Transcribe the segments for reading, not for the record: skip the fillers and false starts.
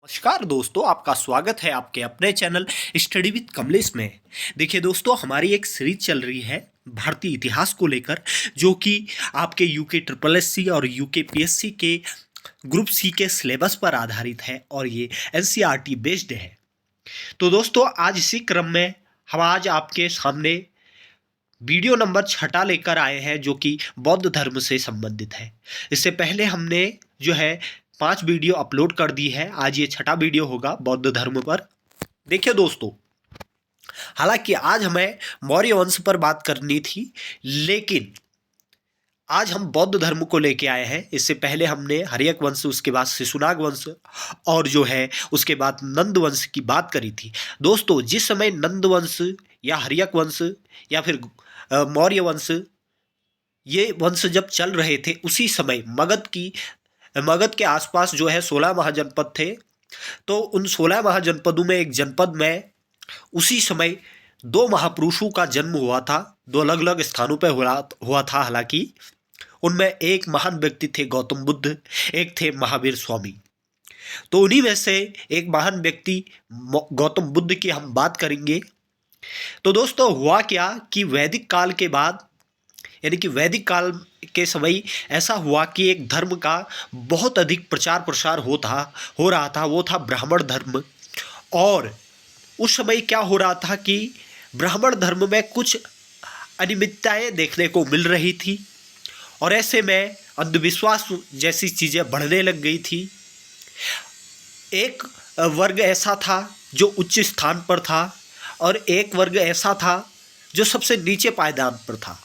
नमस्कार दोस्तों, आपका स्वागत है आपके अपने चैनल स्टडी विद कमलेश में। देखिए दोस्तों, हमारी एक सीरीज चल रही है भारतीय इतिहास को लेकर, जो कि आपके यूके ट्रिपल एस सी और यूके पीएससी के ग्रुप सी के सिलेबस पर आधारित है और ये एनसीईआरटी बेस्ड है। तो दोस्तों, आज इसी क्रम में हम आज आपके सामने वीडियो नंबर 6 लेकर आए हैं, जो कि बौद्ध धर्म से संबंधित है। इससे पहले हमने जो है 5 वीडियो अपलोड कर दी है। आज ये 6 वीडियो होगा बौद्ध धर्म पर। देखिए दोस्तों, हालांकि आज हमें मौर्य वंश पर बात करनी थी, लेकिन आज हम बौद्ध धर्म को लेके आए हैं। इससे पहले हमने हर्यक वंश, उसके बाद शिशुनाग वंश और जो है उसके बाद नंद वंश की बात करी थी। दोस्तों, जिस समय नंद वंश या हर्यक वंश या फिर मौर्य वंश, ये वंश जब चल रहे थे, उसी समय मगध के आसपास जो है 16 महाजनपद थे। तो उन 16 महाजनपदों में एक जनपद में उसी समय 2 महापुरुषों का जन्म हुआ था। 2 अलग अलग स्थानों पर हुआ था। हालांकि उनमें एक महान व्यक्ति थे गौतम बुद्ध, एक थे महावीर स्वामी। तो उन्हीं में से एक महान व्यक्ति गौतम बुद्ध की हम बात करेंगे। तो दोस्तों, हुआ क्या कि वैदिक काल के बाद, यानी कि वैदिक काल के समय ऐसा हुआ कि एक धर्म का बहुत अधिक प्रचार प्रसार हो रहा था। वो था ब्राह्मण धर्म। और उस समय क्या हो रहा था कि ब्राह्मण धर्म में कुछ अनियमितताएं देखने को मिल रही थी और ऐसे में अंधविश्वास जैसी चीज़ें बढ़ने लग गई थी। एक वर्ग ऐसा था जो उच्च स्थान पर था और एक वर्ग ऐसा था जो सबसे नीचे पायदान पर था।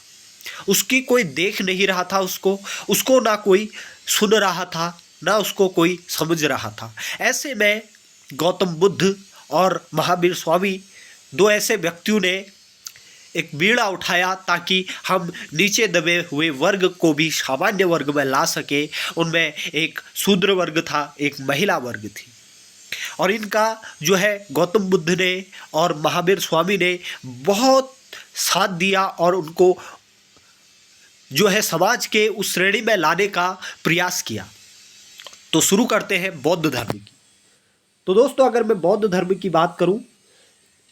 उसकी कोई देख नहीं रहा था, उसको ना कोई सुन रहा था, ना उसको कोई समझ रहा था। ऐसे में गौतम बुद्ध और महावीर स्वामी, 2 ऐसे व्यक्तियों ने एक बीड़ा उठाया ताकि हम नीचे दबे हुए वर्ग को भी सामान्य वर्ग में ला सके। उनमें एक शूद्र वर्ग था, एक महिला वर्ग थी। और इनका जो है गौतम बुद्ध ने और महावीर स्वामी ने बहुत साथ दिया और उनको जो है समाज के उस श्रेणी में लाने का प्रयास किया। तो शुरू करते हैं बौद्ध धर्म की। तो दोस्तों, अगर मैं बौद्ध धर्म की बात करूं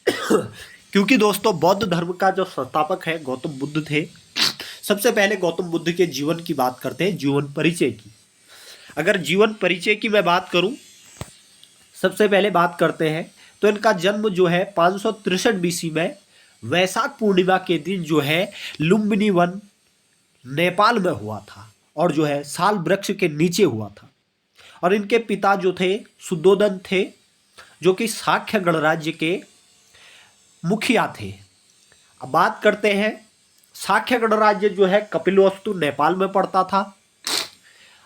क्योंकि दोस्तों बौद्ध धर्म का जो संस्थापक है गौतम बुद्ध थे। सबसे पहले गौतम बुद्ध के जीवन की बात करते हैं, जीवन परिचय की। अगर जीवन परिचय की मैं बात करूं, सबसे पहले बात करते हैं तो इनका जन्म जो है 563 बीसी में वैशाख पूर्णिमा के दिन जो है लुम्बिनी वन नेपाल में हुआ था और जो है साल वृक्ष के नीचे हुआ था। और इनके पिता जो थे सुद्धोधन थे, जो कि शाक्य गणराज्य के मुखिया थे। अब बात करते हैं, शाक्य गणराज्य जो है कपिलवस्तु नेपाल में पड़ता था।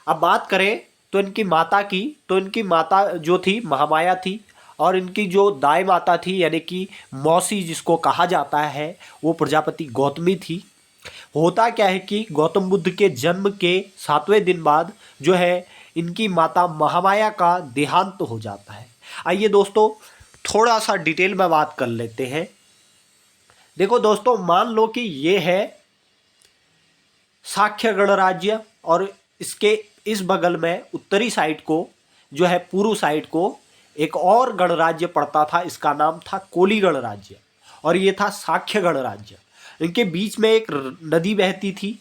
अब बात करें तो इनकी माता की, तो इनकी माता जो थी महामाया थी और इनकी जो दाई माता थी, यानी कि मौसी जिसको कहा जाता है, वो प्रजापति गौतमी थी। होता क्या है कि गौतम बुद्ध के जन्म के 7वें दिन बाद जो है इनकी माता महामाया का देहांत हो जाता है। आइए दोस्तों, थोड़ा सा डिटेल में बात कर लेते हैं। देखो दोस्तों, मान लो कि ये है शाक्य गणराज्य और इसके इस बगल में उत्तरी साइड को जो है पूर्व साइड को एक और गणराज्य पड़ता था। इसका नाम था कोली गणराज्य और ये था शाक्य गणराज्य। इनके बीच में एक नदी बहती थी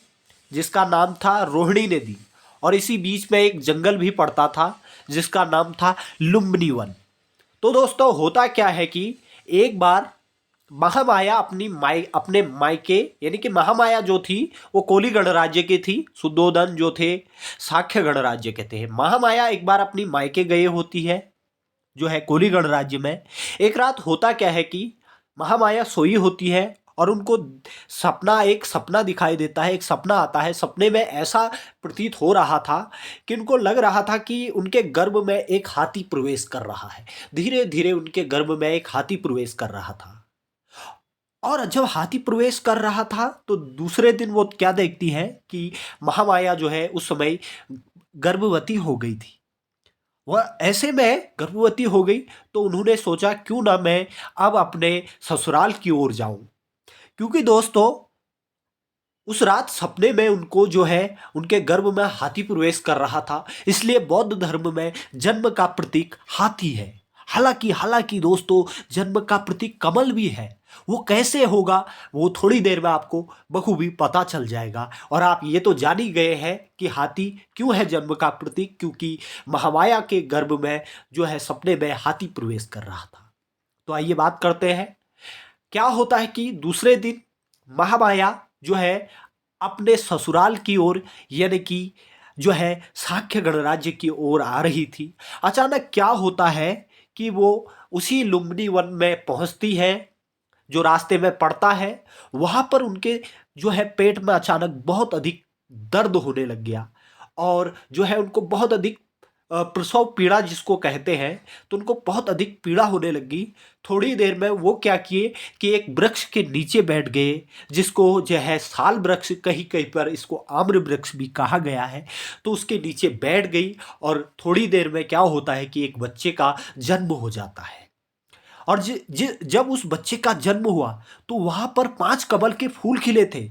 जिसका नाम था रोहिणी नदी और इसी बीच में एक जंगल भी पड़ता था जिसका नाम था लुम्बिनी वन। तो दोस्तों, होता क्या है कि एक बार महामाया अपने मायके, यानी कि महामाया जो थी वो कोली गणराज्य की थी, सुद्धोधन जो थे शाक्य गणराज्य के थे। महामाया एक बार अपनी मायके गए होती है जो है कोली गणराज्य में। एक रात होता क्या है कि महामाया सोई होती है और उनको एक सपना दिखाई देता है, एक सपना आता है। सपने में ऐसा प्रतीत हो रहा था कि उनको लग रहा था कि उनके गर्भ में एक हाथी प्रवेश कर रहा है। धीरे धीरे उनके गर्भ में एक हाथी प्रवेश कर रहा था और जब हाथी प्रवेश कर रहा था तो दूसरे दिन वो क्या देखती है कि महामाया जो है उस समय गर्भवती हो गई थी। वह ऐसे में गर्भवती हो गई तो उन्होंने सोचा क्यों ना मैं अब अपने ससुराल की ओर जाऊं। क्योंकि दोस्तों उस रात सपने में उनको जो है उनके गर्भ में हाथी प्रवेश कर रहा था, इसलिए बौद्ध धर्म में जन्म का प्रतीक हाथी है। हालांकि हालांकि दोस्तों, जन्म का प्रतीक कमल भी है। वो कैसे होगा वो थोड़ी देर में आपको बखूबी पता चल जाएगा। और आप ये तो जान ही गए हैं कि हाथी क्यों है जन्म का प्रतीक, क्योंकि महामाया के गर्भ में जो है सपने में हाथी प्रवेश कर रहा था। तो आइए बात करते हैं। क्या होता है कि दूसरे दिन महामाया जो है अपने ससुराल की ओर, यानी कि जो है शाक्य गणराज्य की ओर आ रही थी। अचानक क्या होता है कि वो उसी लुम्बिनी वन में पहुंचती है जो रास्ते में पड़ता है। वहां पर उनके जो है पेट में अचानक बहुत अधिक दर्द होने लग गया, और जो है उनको बहुत अधिक प्रसव पीड़ा जिसको कहते हैं, तो उनको बहुत अधिक पीड़ा होने लगी। थोड़ी देर में वो क्या किए कि एक वृक्ष के नीचे बैठ गए, जिसको जो है साल वृक्ष, कहीं कहीं पर इसको आम्र वृक्ष भी कहा गया है। तो उसके नीचे बैठ गई, और थोड़ी देर में क्या होता है कि एक बच्चे का जन्म हो जाता है। और जब उस बच्चे का जन्म हुआ तो वहां पर 5 कमल के फूल खिले थे।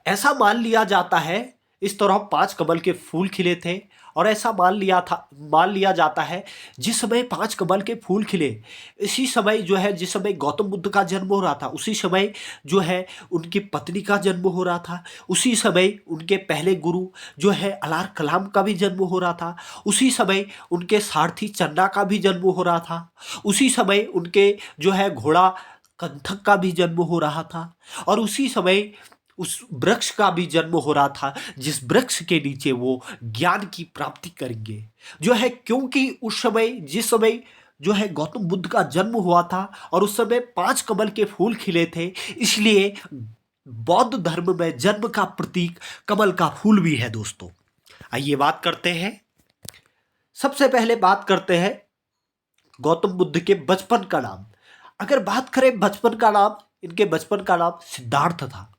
ऐसा मान लिया जाता है, इस तरह 5 कमल के फूल खिले थे। और ऐसा मान लिया जाता है, जिस समय 5 कमल के फूल खिले, इसी समय जो है जिस समय गौतम बुद्ध का जन्म हो रहा था, उसी समय जो है उनकी पत्नी का जन्म हो रहा था। उसी समय उनके पहले गुरु जो है अलार कलाम का भी जन्म हो रहा था। उसी समय उनके सारथी चन्ना का भी जन्म हो रहा था। उसी समय उनके जो है घोड़ा कंथक का भी जन्म हो रहा था। और उसी समय उस वृक्ष का भी जन्म हो रहा था, जिस वृक्ष के नीचे वो ज्ञान की प्राप्ति करेंगे। जो है क्योंकि उस समय जिस समय जो है गौतम बुद्ध का जन्म हुआ था, और उस समय 5 कमल के फूल खिले थे, इसलिए बौद्ध धर्म में जन्म का प्रतीक कमल का फूल भी है दोस्तों। आइए बात करते हैं। सबसे पहले बात करते हैं गौतम बुद्ध के बचपन का नाम। अगर बात करें बचपन का नाम, इनके बचपन का नाम सिद्धार्थ था।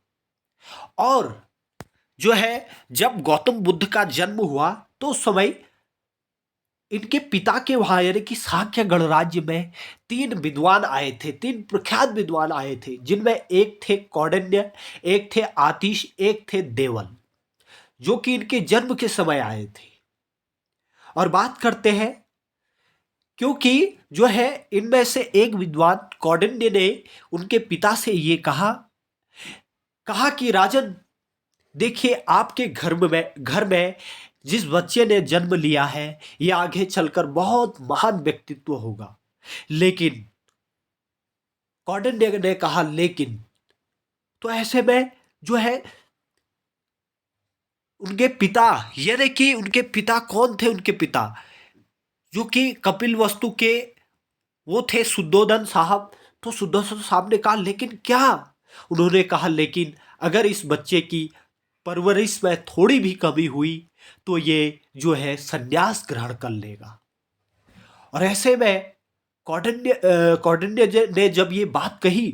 और जो है जब गौतम बुद्ध का जन्म हुआ तो उस समय इनके पिता के वहां, यानी कि शाक्य गणराज्य में 3 विद्वान आए थे, 3 प्रख्यात विद्वान आए थे, जिनमें एक थे कौंडिन्य, एक थे आतिश, एक थे देवल, जो कि इनके जन्म के समय आए थे। और बात करते हैं, क्योंकि जो है इनमें से एक विद्वान कौंडिन्य ने उनके पिता से ये कहा कहा कि राजन, देखिए आपके घर में जिस बच्चे ने जन्म लिया है, ये आगे चलकर बहुत महान व्यक्तित्व होगा। लेकिन कौंडिन्य ने कहा लेकिन, तो ऐसे में जो है उनके पिता, यानी कि उनके पिता कौन थे? उनके पिता जो कि कपिल वस्तु के वो थे शुद्धोधन साहब। तो शुद्धोधन साहब ने कहा लेकिन क्या? उन्होंने कहा लेकिन अगर इस बच्चे की परवरिश में थोड़ी भी कमी हुई तो ये जो है संन्यास ग्रहण कर लेगा। और ऐसे में कौंडिन्य ने जब ये बात कही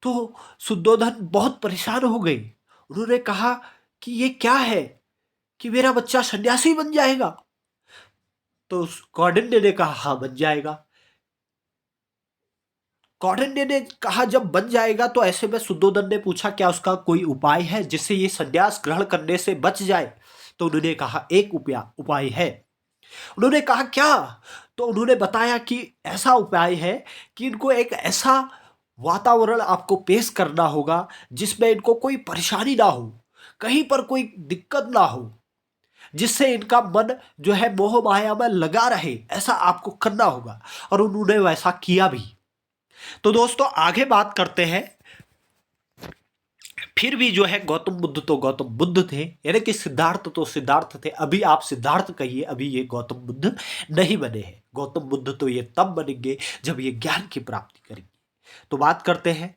तो शुद्धोधन बहुत परेशान हो गए। उन्होंने कहा कि ये क्या है कि मेरा बच्चा सन्यासी बन जाएगा? तो कौंडिन्य ने कहा हाँ बन जाएगा। कौंडिन्य ने कहा जब बन जाएगा तो ऐसे में शुद्धोधन ने पूछा क्या उसका कोई उपाय है जिससे ये संन्यास ग्रहण करने से बच जाए? तो उन्होंने कहा एक उपाय है। उन्होंने कहा क्या? तो उन्होंने बताया कि ऐसा उपाय है कि इनको एक ऐसा वातावरण आपको पेश करना होगा जिसमें इनको कोई परेशानी ना हो, कहीं पर कोई दिक्कत ना हो, जिससे इनका मन जो है मोह माया में लगा रहे, ऐसा आपको करना होगा। और उन्होंने वैसा किया भी। तो दोस्तों आगे बात करते हैं। फिर भी जो है गौतम बुद्ध तो गौतम बुद्ध थे, यानी कि सिद्धार्थ तो सिद्धार्थ थे। अभी आप सिद्धार्थ कहिए, अभी ये गौतम बुद्ध नहीं बने हैं। गौतम बुद्ध तो ये तब बनेंगे जब ये ज्ञान की प्राप्ति करेंगे। तो बात करते हैं,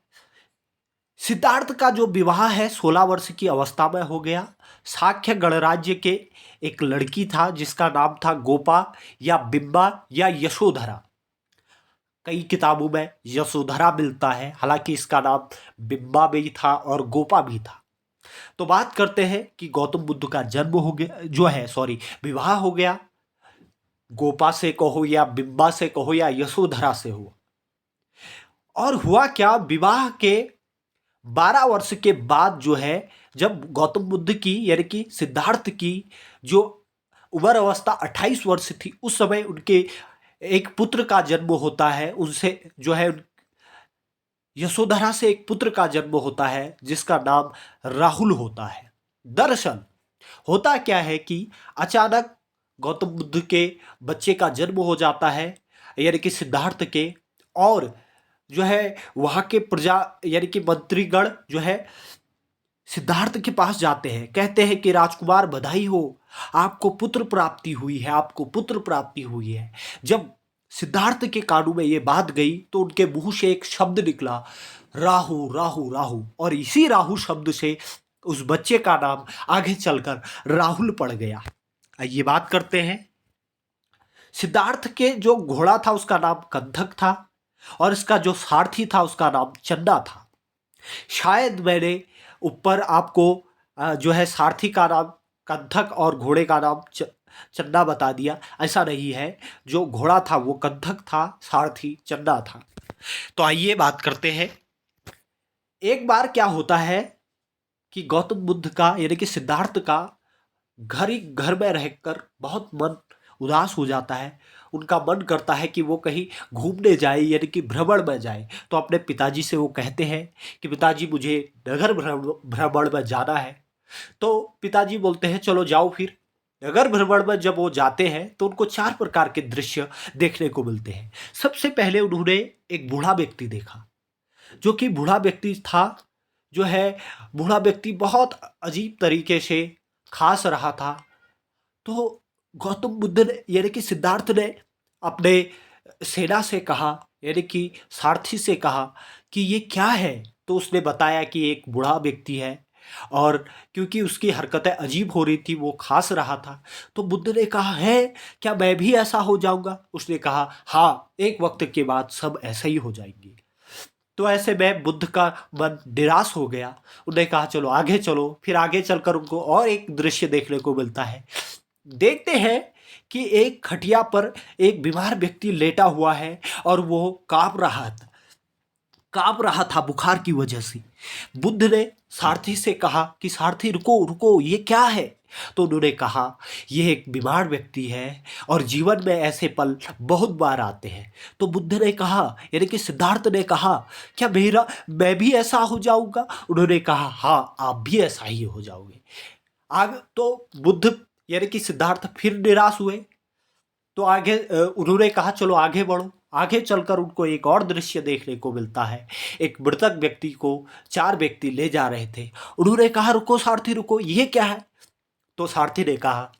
सिद्धार्थ का जो विवाह है 16 वर्ष की अवस्था में हो गया। शाक्य गणराज्य के एक लड़की था जिसका नाम था गोपा या बिंबा या यशोधरा। कई किताबों में यशोधरा मिलता है, हालांकि इसका नाम बिंबा भी था और गोपा भी था। तो बात करते हैं कि गौतम बुद्ध का जन्म हो गया, जो है सॉरी विवाह हो गया। गोपा से कहो या बिंबा से कहो या यशोधरा से हो। और हुआ क्या, विवाह के 12 वर्ष के बाद जो है, जब गौतम बुद्ध की यानी कि सिद्धार्थ की जो उम्र अवस्था 28 वर्ष थी, उस समय उनके एक पुत्र का जन्म होता है। उनसे जो है यशोधरा से एक पुत्र का जन्म होता है जिसका नाम राहुल होता है। दरअसल होता क्या है कि अचानक गौतम बुद्ध के बच्चे का जन्म हो जाता है, यानी कि सिद्धार्थ के। और जो है वहाँ के प्रजा यानी कि मंत्रीगण जो है सिद्धार्थ के पास जाते हैं, कहते हैं कि राजकुमार बधाई हो, आपको पुत्र प्राप्ति हुई है, आपको पुत्र प्राप्ति हुई है। जब सिद्धार्थ के कानों में ये बात गई तो उनके मुंह से एक शब्द निकला, राहु राहु राहु। और इसी राहु शब्द से उस बच्चे का नाम आगे चलकर राहुल पड़ गया। ये बात करते हैं, सिद्धार्थ के जो घोड़ा था उसका नाम कंधक था और इसका जो सारथी था उसका नाम चंदा था। शायद मैंने ऊपर आपको जो है सारथी का नाम कंधक और घोड़े का नाम चंदा बता दिया, ऐसा नहीं है। जो घोड़ा था वो कंधक था, सारथी चंदा था। तो आइए बात करते हैं। एक बार क्या होता है कि गौतम बुद्ध का यानी कि सिद्धार्थ का घर ही घर में रहकर बहुत मन उदास हो जाता है। उनका मन करता है कि वो कहीं घूमने जाए यानी कि भ्रमण में जाए। तो अपने पिताजी से वो कहते हैं कि पिताजी मुझे नगर भ्रमण में जाना है। तो पिताजी बोलते हैं चलो जाओ फिर। नगर भ्रमण में जब वो जाते हैं तो उनको 4 प्रकार के दृश्य देखने को मिलते हैं। सबसे पहले उन्होंने एक बूढ़ा व्यक्ति देखा, जो कि बूढ़ा व्यक्ति था। जो है बूढ़ा व्यक्ति बहुत अजीब तरीके से खास रहा था। तो गौतम बुद्ध ने यानी कि सिद्धार्थ ने अपने सेना से कहा, यानी कि सारथी से कहा कि ये क्या है। तो उसने बताया कि एक बूढ़ा व्यक्ति है और क्योंकि उसकी हरकतें अजीब हो रही थी, वो खास रहा था। तो बुद्ध ने कहा है क्या मैं भी ऐसा हो जाऊंगा? उसने कहा हाँ, एक वक्त के बाद सब ऐसा ही हो जाएंगे। तो ऐसे में बुद्ध का मन निराश हो गया। उन्होंने कहा चलो आगे चलो। फिर आगे चलकर उनको और एक दृश्य देखने को मिलता है। देखते हैं कि एक खटिया पर एक बीमार व्यक्ति लेटा हुआ है और वो कांप रहा था बुखार की वजह से। बुद्ध ने सारथी से कहा कि सारथी रुको रुको, ये क्या है? तो उन्होंने कहा ये एक बीमार व्यक्ति है और जीवन में ऐसे पल बहुत बार आते हैं। तो बुद्ध ने कहा यानी कि सिद्धार्थ ने कहा क्या मैं भी ऐसा हो जाऊंगा? उन्होंने कहा हाँ, आप भी ऐसा ही हो जाओगे। आगे तो बुद्ध यानी कि सिद्धार्थ फिर निराश हुए। तो आगे उन्होंने कहा चलो आगे बढ़ो। आगे चलकर उनको एक और दृश्य देखने को मिलता है। एक मृतक व्यक्ति को 4 व्यक्ति ले जा रहे थे। उन्होंने कहा रुको सारथी रुको, ये क्या है? तो सारथी ने कहा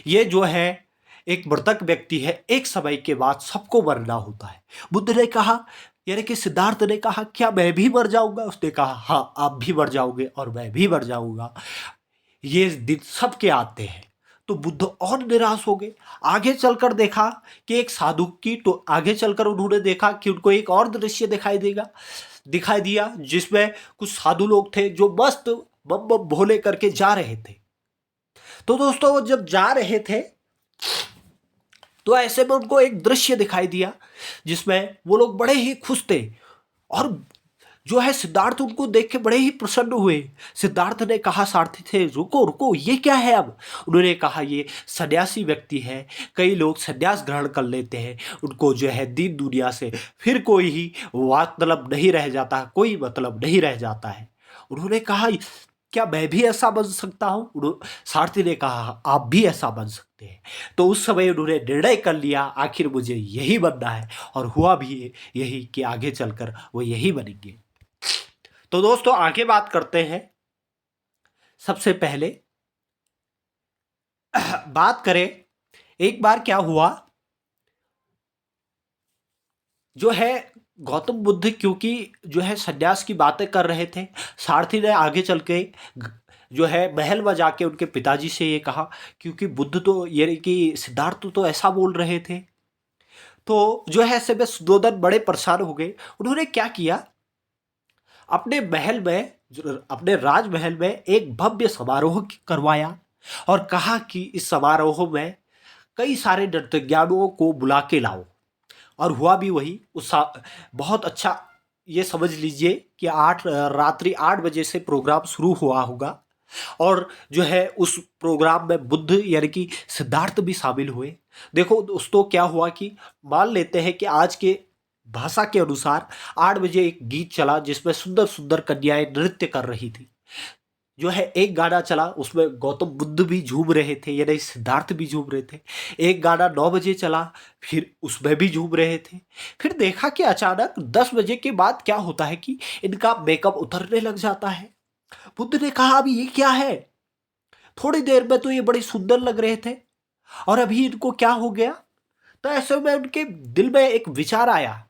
ये जो है एक मृतक व्यक्ति है, एक समय के बाद सबको मरना होता है। बुद्ध ने कहा यानी कि सिद्धार्थ ने कहा क्या मैं भी मर जाऊंगा? उसने कहा हाँ, आप भी मर जाओगे और मैं भी मर जाऊंगा, ये दिन सबके आते हैं। तो बुद्ध और निराश हो गए। आगे चलकर देखा कि एक साधु की, तो आगे चलकर उन्होंने देखा कि उनको एक और दृश्य दिखाई दिया जिसमें कुछ साधु लोग थे जो मस्त बम बम भोले करके जा रहे थे। तो दोस्तों वो जब जा रहे थे तो ऐसे में उनको एक दृश्य दिखाई दिया जिसमें वो लोग बड़े ही खुश थे और जो है सिद्धार्थ उनको देख के बड़े ही प्रसन्न हुए। सिद्धार्थ ने कहा सारथी थे रुको रुको, ये क्या है? अब उन्होंने कहा ये सन्यासी व्यक्ति है। कई लोग सन्यास ग्रहण कर लेते हैं, उनको जो है दीन दुनिया से फिर कोई ही मतलब नहीं रह जाता, कोई मतलब नहीं रह जाता है। उन्होंने कहा क्या मैं भी ऐसा बन सकता हूँ? सारथी ने कहा आप भी ऐसा बन सकते हैं। तो उस समय उन्होंने निर्णय कर लिया आखिर मुझे यही बनना है, और हुआ भी यही कि आगे चलकर वो यही बनेंगे। तो दोस्तों आगे बात करते हैं। सबसे पहले बात करें, एक बार क्या हुआ, जो है गौतम बुद्ध क्योंकि जो है सन्यास की बातें कर रहे थे, सारथी ने आगे चल के जो है महल में जाके उनके पिताजी से ये कहा, क्योंकि बुद्ध तो यानी कि सिद्धार्थ तो ऐसा बोल रहे थे। तो जो है ऐसे में सुद्धोधन बड़े परेशान हो गए। उन्होंने क्या किया, अपने महल में, अपने राजमहल में एक भव्य समारोह करवाया और कहा कि इस समारोह में कई सारे नृत्यज्ञानों को बुला के लाओ। और हुआ भी वही। बहुत अच्छा ये समझ लीजिए कि रात्रि 8 बजे से प्रोग्राम शुरू हुआ होगा। और जो है उस प्रोग्राम में बुद्ध यानी कि सिद्धार्थ भी शामिल हुए। देखो दोस्तों क्या हुआ कि मान लेते हैं कि आज के भाषा के अनुसार 8 बजे एक गीत चला जिसमें सुंदर सुंदर कन्याएं नृत्य कर रही थी। जो है एक गाना चला उसमें गौतम बुद्ध भी झूम रहे थे यानी सिद्धार्थ भी झूम रहे थे। एक गाना 9 बजे चला, फिर उसमें भी झूम रहे थे। फिर देखा कि अचानक 10 बजे के बाद क्या होता है कि इनका मेकअप उतरने लग जाता है। बुद्ध ने कहा अभी ये क्या है, थोड़ी देर में तो ये बड़े सुंदर लग रहे थे और अभी इनको क्या हो गया। तो ऐसे में उनके दिल में एक विचार आया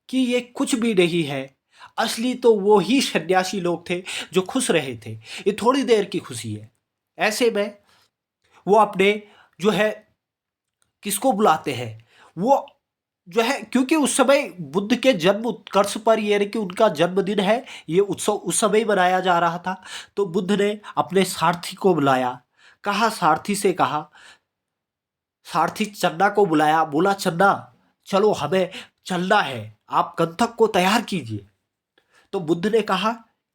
कि ये कुछ भी नहीं है, असली तो वो ही सन्यासी लोग थे जो खुश रहे थे, ये थोड़ी देर की खुशी है। ऐसे में वो अपने जो है किसको बुलाते हैं, वो जो है क्योंकि उस समय बुद्ध के जन्म उत्कर्ष पर यानी कि उनका जन्मदिन है, ये उत्सव उस समय मनाया जा रहा था। तो बुद्ध ने अपने सारथी को बुलाया, कहा सारथी से कहा, सारथी चन्ना को बुलाया, बोला चन्ना चलो हमें चलना है, आप कंथक को तैयार कीजिए। तो बुद्ध ने कहा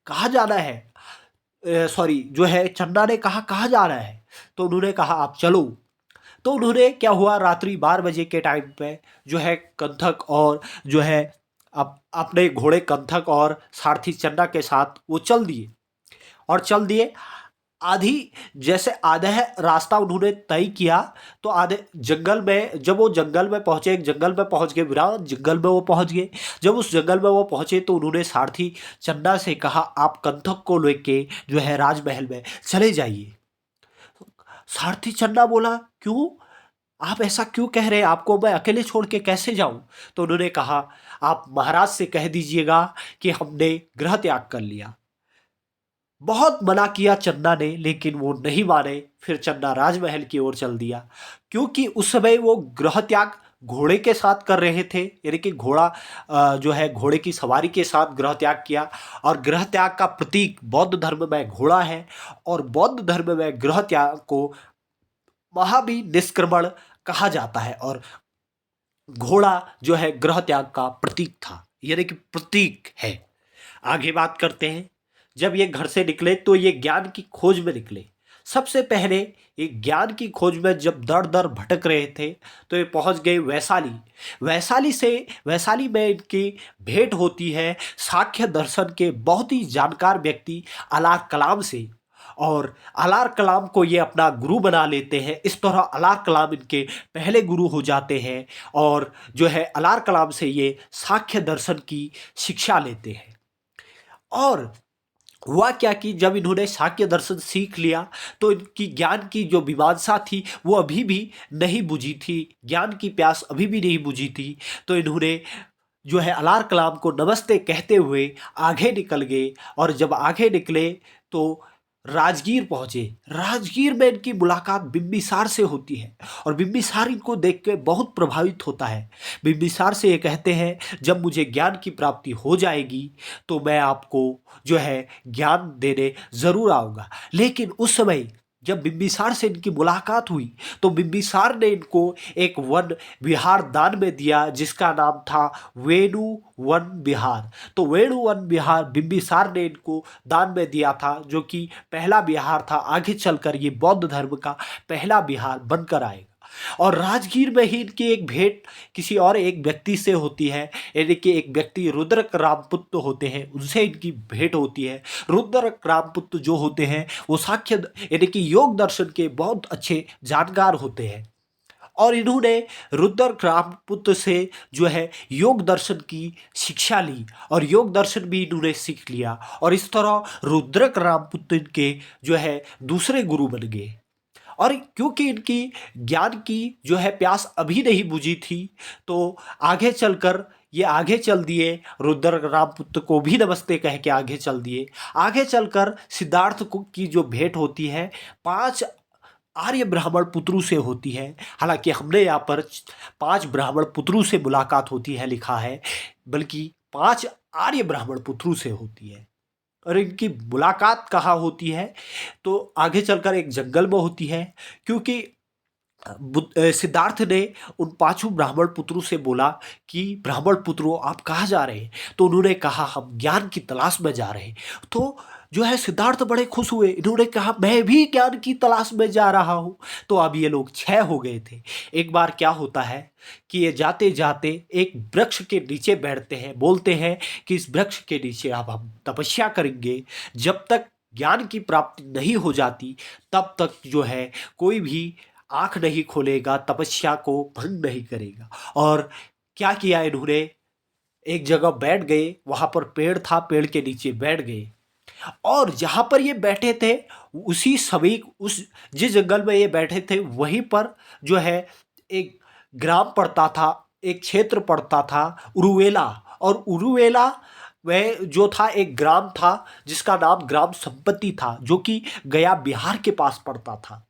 कहाँ जाना है, सॉरी जो है चन्ना ने कहा कहाँ जाना है। तो उन्होंने कहा आप चलो। तो उन्होंने क्या हुआ, रात्रि 12 बजे के टाइम पे जो है कंथक और जो है अपने घोड़े कंथक और सारथी चन्ना के साथ वो चल दिए और चल दिए। आधी जैसे आधा है रास्ता उन्होंने तय किया तो आधे जंगल में, जब वो जंगल में पहुंचे, एक जंगल में पहुंच गए, विराट जंगल में वो पहुंच गए। जब उस जंगल में वो पहुंचे तो उन्होंने सारथी चन्ना से कहा आप कंथक को लेके जो है राजमहल में चले जाइए। सारथी चन्ना बोला क्यों, आप ऐसा क्यों कह रहे हैं, आपको मैं अकेले छोड़ के कैसे जाऊं। तो उन्होंने कहा आप महाराज से कह दीजिएगा कि हमने गृह त्याग कर लिया। बहुत मना किया चन्ना ने लेकिन वो नहीं माने। फिर चन्ना राजमहल की ओर चल दिया क्योंकि उस समय वो गृह त्याग घोड़े के साथ कर रहे थे, यानी कि घोड़ा जो है घोड़े की सवारी के साथ गृह त्याग किया। और गृह त्याग का प्रतीक बौद्ध धर्म में घोड़ा है और बौद्ध धर्म में गृह त्याग को महाबी निष्क्रमण कहा जाता है और घोड़ा जो है गृह त्याग का प्रतीक था, यानी कि प्रतीक है। आगे बात करते हैं। जब ये घर से निकले तो ये ज्ञान की खोज में निकले। सबसे पहले ये ज्ञान की खोज में जब दर दर भटक रहे थे तो ये पहुंच गए वैशाली। वैशाली में इनकी भेंट होती है सांख्य दर्शन के बहुत ही जानकार व्यक्ति अलार कलाम से। और अलार कलाम को ये अपना गुरु बना लेते हैं। इस तरह अलार कलाम इनके पहले गुरु हो जाते हैं और जो है अलार कलाम से ये सांख्य दर्शन की शिक्षा लेते हैं। और हुआ क्या कि जब इन्होंने सांख्य दर्शन सीख लिया तो इनकी ज्ञान की जो विवांछा थी वो अभी भी नहीं बुझी थी, ज्ञान की प्यास अभी भी नहीं बुझी थी। तो इन्होंने जो है अलार कलाम को नमस्ते कहते हुए आगे निकल गए। और जब आगे निकले तो राजगीर पहुंचे। राजगीर में इनकी मुलाकात बिंबिसार से होती है और बिंबिसार इनको देख के बहुत प्रभावित होता है। बिंबिसार से ये कहते हैं जब मुझे ज्ञान की प्राप्ति हो जाएगी तो मैं आपको जो है ज्ञान देने ज़रूर आऊँगा। लेकिन उस समय जब बिंबिसार से इनकी मुलाकात हुई तो बिंबिसार ने इनको एक वन विहार दान में दिया जिसका नाम था वेणु वन विहार। तो वेणु वन विहार बिंबिसार ने इनको दान में दिया था जो कि पहला विहार था, आगे चलकर ये बौद्ध धर्म का पहला विहार बनकर आएगा। और राजगीर में ही इनकी एक भेंट किसी और एक व्यक्ति से होती है, यानी कि एक व्यक्ति रुद्रक रामपुत्र होते हैं, उनसे इनकी भेंट होती है। रुद्रक रामपुत्र जो होते हैं वो सांख्य यानी कि योग दर्शन के बहुत अच्छे जानकार होते हैं। और इन्होंने रुद्रक रामपुत्र से जो है योग दर्शन की शिक्षा ली और योग दर्शन भी इन्होंने सीख लिया। और इस तरह रुद्रक रामपुत्र इनके जो है दूसरे गुरु बन गए। और क्योंकि इनकी ज्ञान की जो है प्यास अभी नहीं बुझी थी तो आगे चलकर ये आगे चल दिए, रुद्र रामपुत्र को भी नमस्ते कह के आगे चल दिए। आगे चलकर सिद्धार्थ को की जो भेंट होती है 5 आर्य ब्राह्मण पुत्रों से होती है। हालांकि हमने यहाँ पर 5 ब्राह्मण पुत्रों से मुलाकात होती है लिखा है, बल्कि 5 आर्य ब्राह्मण पुत्रों से होती है। और इनकी मुलाकात कहाँ होती है तो आगे चलकर एक जंगल में होती है। क्योंकि सिद्धार्थ ने उन पांचों ब्राह्मण पुत्रों से बोला कि ब्राह्मण पुत्रों आप कहाँ जा रहे हैं? तो उन्होंने कहा हम ज्ञान की तलाश में जा रहे हैं। तो जो है सिद्धार्थ बड़े खुश हुए, इन्होंने कहा मैं भी ज्ञान की तलाश में जा रहा हूँ। तो अब ये लोग 6 हो गए थे। एक बार क्या होता है कि ये जाते जाते एक वृक्ष के नीचे बैठते हैं, बोलते हैं कि इस वृक्ष के नीचे अब हम तपस्या करेंगे, जब तक ज्ञान की प्राप्ति नहीं हो जाती तब तक जो है कोई भी आंख नहीं खोलेगा, तपस्या को भंग नहीं करेगा। और क्या किया इन्होंने, एक जगह बैठ गए, वहां पर पेड़ था, पेड़ के नीचे बैठ गए। और जहां पर ये बैठे थे उसी सभी उस जिस जंगल में ये बैठे थे वहीं पर जो है एक ग्राम पड़ता था, एक क्षेत्र पड़ता था उरुवेला। और उरुवेला वह जो था एक ग्राम था जिसका नाम ग्राम संपत्ति था, जो कि गया बिहार के पास पड़ता था।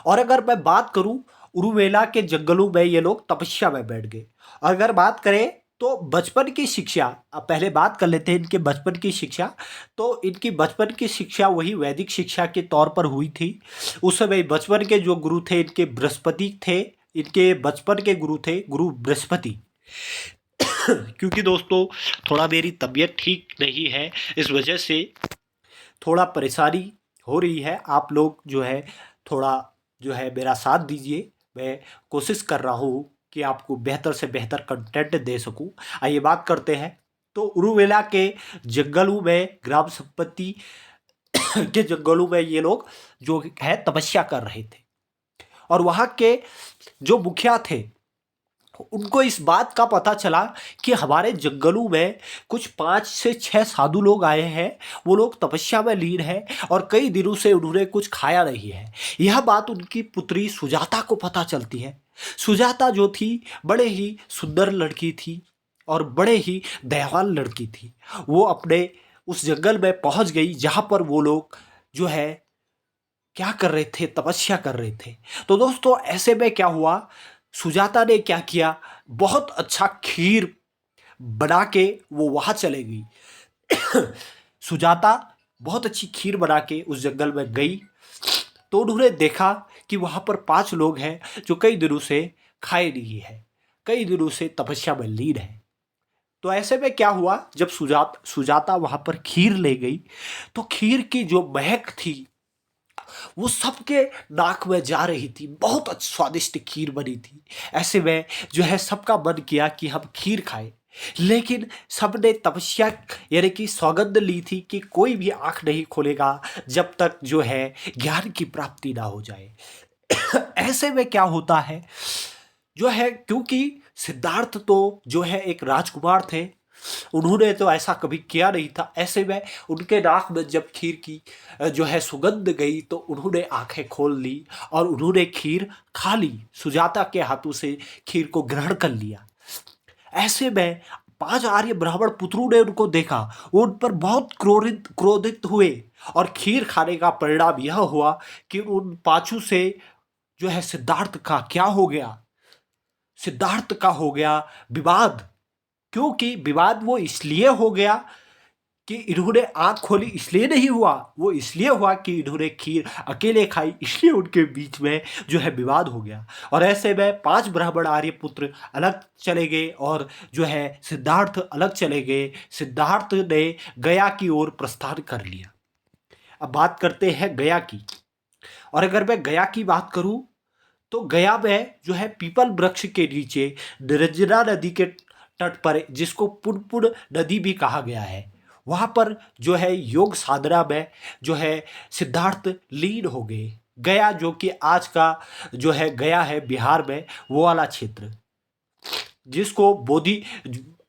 और अगर मैं बात करूं, उरुवेला के जंगलों में ये लोग तपस्या में बैठ गए। और अगर बात करें तो बचपन की शिक्षा, अब पहले बात कर लेते हैं इनके बचपन की शिक्षा। तो इनकी बचपन की शिक्षा वही वैदिक शिक्षा के तौर पर हुई थी। उस समय बचपन के जो गुरु थे इनके बृहस्पति थे, इनके बचपन के गुरु थे गुरु बृहस्पति। क्योंकि दोस्तों थोड़ा मेरी तबीयत ठीक नहीं है, इस वजह से थोड़ा परेशानी हो रही है। आप लोग जो है थोड़ा जो है मेरा साथ दीजिए, मैं कोशिश कर रहा हूँ कि आपको बेहतर से बेहतर कंटेंट दे सकूँ। आइए बात करते हैं। तो उरुवेला के जंगलों में, ग्राम संपत्ति के जंगलों में ये लोग जो है तपस्या कर रहे थे। और वहाँ के जो मुखिया थे उनको इस बात का पता चला कि हमारे जंगलों में कुछ 5 से 6 साधु लोग आए हैं, वो लोग तपस्या में लीन हैं और कई दिनों से उन्होंने कुछ खाया नहीं है। यह बात उनकी पुत्री सुजाता को पता चलती है। सुजाता जो थी बड़े ही सुंदर लड़की थी और बड़े ही दयावान लड़की थी। वो अपने उस जंगल में पहुंच गई जहां पर वो लोग जो है क्या कर रहे थे, तपस्या कर रहे थे। तो दोस्तों ऐसे में क्या हुआ, सुजाता ने क्या किया, बहुत अच्छा खीर बना के वो वहां चले गई। सुजाता बहुत अच्छी खीर बना के उस जंगल में गई। तो उन्होंने देखा कि वहां पर 5 लोग हैं जो कई दिनों से खाए नहीं है, कई दिनों से तपस्या में लीन है। तो ऐसे में क्या हुआ, जब सुजाता वहां पर खीर ले गई तो खीर की जो महक थी वो सबके नाक में जा रही थी। बहुत स्वादिष्ट खीर बनी थी। ऐसे में जो है सबका मन किया कि हम खीर खाएं, लेकिन सबने तपस्या यानी कि सौगंध ली थी कि कोई भी आंख नहीं खोलेगा जब तक जो है ज्ञान की प्राप्ति ना हो जाए। ऐसे में क्या होता है जो है, क्योंकि सिद्धार्थ तो जो है एक राजकुमार थे, उन्होंने तो ऐसा कभी किया नहीं था। ऐसे में उनके नाक में जब खीर की जो है सुगंध गई तो उन्होंने आंखें खोल ली और उन्होंने खीर खा ली। सुजाता के हाथों से खीर को ग्रहण कर लिया। ऐसे में 5 आर्य ब्राह्मण पुत्रों ने उनको देखा, वो उन पर बहुत क्रोधित हुए और खीर खाने का परिणाम यह हुआ कि उन पांचों से जो है सिद्धार्थ का क्या हो गया, सिद्धार्थ का हो गया विवाद। क्योंकि विवाद वो इसलिए हो गया कि इन्होंने आंख खोली, इसलिए नहीं हुआ, वो इसलिए हुआ कि इन्होंने खीर अकेले खाई, इसलिए उनके बीच में जो है विवाद हो गया। और ऐसे में 5 ब्राह्मण आर्य पुत्र अलग चले गए और जो है सिद्धार्थ अलग चले गए। सिद्धार्थ ने गया की ओर प्रस्थान कर लिया। अब बात करते हैं गया की। और अगर मैं गया की बात करूं तो गया में जो है पीपल वृक्ष के नीचे निरंजना नदी के तट पर, जिसको पुनपुन नदी भी कहा गया है, वहां पर जो है योग साधना में जो है सिद्धार्थ लीन हो गए। गया जो कि आज का जो है गया है बिहार में, वो वाला क्षेत्र जिसको बोधि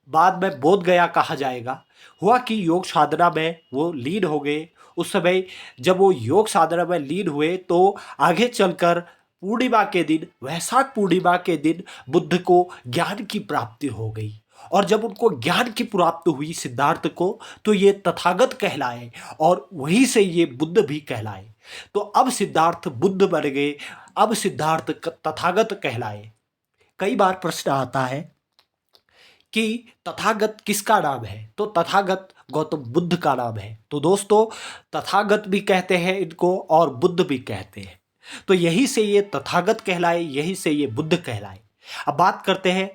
बाद में बोध गया कहा जाएगा, हुआ कि योग साधना में वो लीन हो गए। उस समय जब वो योग साधना में लीन हुए तो आगे चलकर पूर्णिमा के दिन, वैशाख पूर्णिमा के दिन बुद्ध को ज्ञान की प्राप्ति हो गई। और जब उनको ज्ञान की प्राप्ति हुई सिद्धार्थ को, तो ये तथागत कहलाए और वहीं से ये बुद्ध भी कहलाए। तो अब सिद्धार्थ बुद्ध बन गए, अब सिद्धार्थ तथागत कहलाए। कई बार प्रश्न आता है कि तथागत किसका नाम है, तो तथागत गौतम बुद्ध का नाम है। तो दोस्तों तथागत भी कहते हैं इनको और बुद्ध भी कहते हैं। तो यही से ये तथागत कहलाए, यही से ये बुद्ध कहलाए। अब बात करते हैं,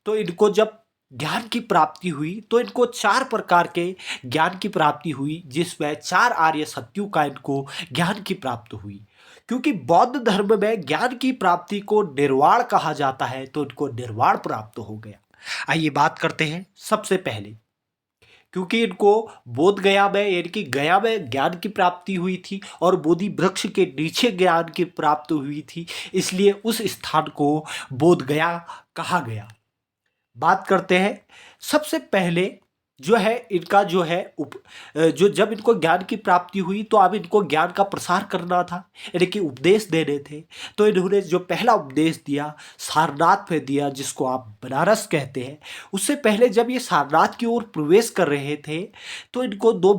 तो इनको जब ज्ञान की प्राप्ति हुई तो इनको 4 प्रकार के ज्ञान की प्राप्ति हुई, जिसमें 4 आर्य सत्यों का इनको ज्ञान की प्राप्ति हुई। क्योंकि बौद्ध धर्म में ज्ञान की प्राप्ति को निर्वाण कहा जाता है, तो इनको निर्वाण प्राप्त हो गया। आइए बात करते हैं। सबसे पहले क्योंकि इनको बोध गया में, यानी कि गया में ज्ञान की प्राप्ति हुई थी और बोधि वृक्ष के नीचे ज्ञान की प्राप्ति हुई थी, इसलिए उस स्थान को बोध गया कहा गया। बात करते हैं। सबसे पहले जो है इनका जो है जो जब इनको ज्ञान की प्राप्ति हुई तो अब इनको ज्ञान का प्रसार करना था, यानी कि उपदेश देने थे। तो इन्होंने जो पहला उपदेश दिया सारनाथ में दिया, जिसको आप बनारस कहते हैं। उससे पहले जब ये सारनाथ की ओर प्रवेश कर रहे थे तो इनको दो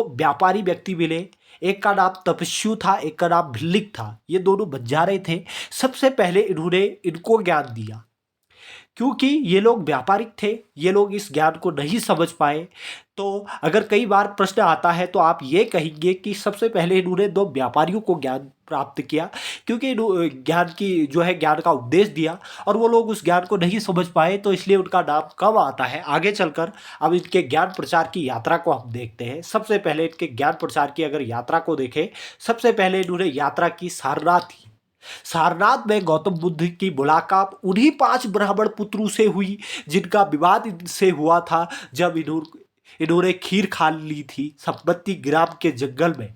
व्यापारी व्यक्ति मिले। एक का नाम तपस्यु था, एक का नाम भिल्लिक था। ये दोनों बंजारे थे। सबसे पहले इन्होंने इनको ज्ञान दिया, क्योंकि ये लोग व्यापारिक थे, ये लोग इस ज्ञान को नहीं समझ पाए। तो अगर कई बार प्रश्न आता है तो आप ये कहेंगे कि सबसे पहले इन्होंने 2 व्यापारियों को ज्ञान प्राप्त किया, क्योंकि ज्ञान की जो है ज्ञान का उपदेश दिया और वो लोग उस ज्ञान को नहीं समझ पाए, तो इसलिए उनका नाम कब आता है आगे चलकर। अब इनके ज्ञान प्रचार की यात्रा को हम देखते हैं। सबसे पहले इनके ज्ञान प्रचार की अगर यात्रा को देखें, सबसे पहले इन्होंने यात्रा की सारनाथ की। सारनाथ में गौतम बुद्ध की मुलाकात उन्हीं 5 ब्राह्मण पुत्रों से हुई जिनका विवाद इनसे हुआ था जब इन्होंने खीर खा ली थी सपत्ती ग्राम के जंगल में।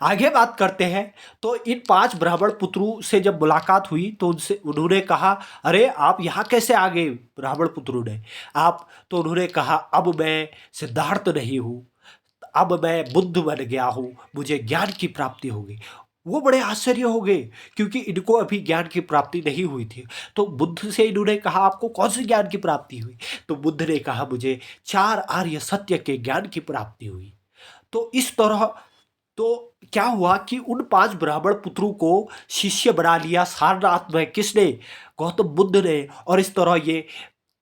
आगे बात करते हैं। तो इन 5 ब्राह्मण पुत्रों से जब मुलाकात हुई तो उन्होंने कहा, अरे आप यहाँ कैसे आ गए? ब्राह्मण पुत्रों ने तो उन्होंने कहा, अब मैं सिद्धार्थ नहीं हूँ, अब मैं बुद्ध बन गया हूँ, मुझे ज्ञान की प्राप्ति होगी। वो बड़े आश्चर्य हो गए, क्योंकि इनको अभी ज्ञान की प्राप्ति नहीं हुई थी। तो बुद्ध से इन्होंने कहा, आपको कौन से ज्ञान की प्राप्ति हुई? तो बुद्ध ने कहा, मुझे 4 आर्य सत्य के ज्ञान की प्राप्ति हुई। तो इस तरह तो क्या हुआ कि उन 5 ब्राह्मण पुत्रों को शिष्य बना लिया सारनाथ में। किसने? गौतम बुद्ध ने। और इस तरह ये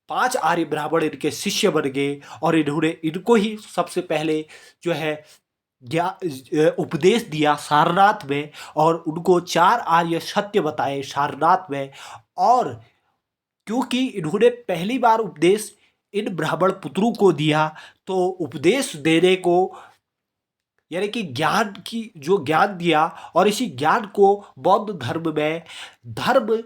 5 आर्य ब्राह्मण इनके शिष्य बन गए और इन्होंने इनको ही सबसे पहले जो है उपदेश दिया सारनाथ में, और उनको 4 आर्य सत्य बताए सारनाथ में। और क्योंकि इन्होंने पहली बार उपदेश इन ब्राह्मण पुत्रों को दिया, तो उपदेश देने को, यानी कि ज्ञान की जो ज्ञान दिया, और इसी ज्ञान को बौद्ध धर्म में धर्म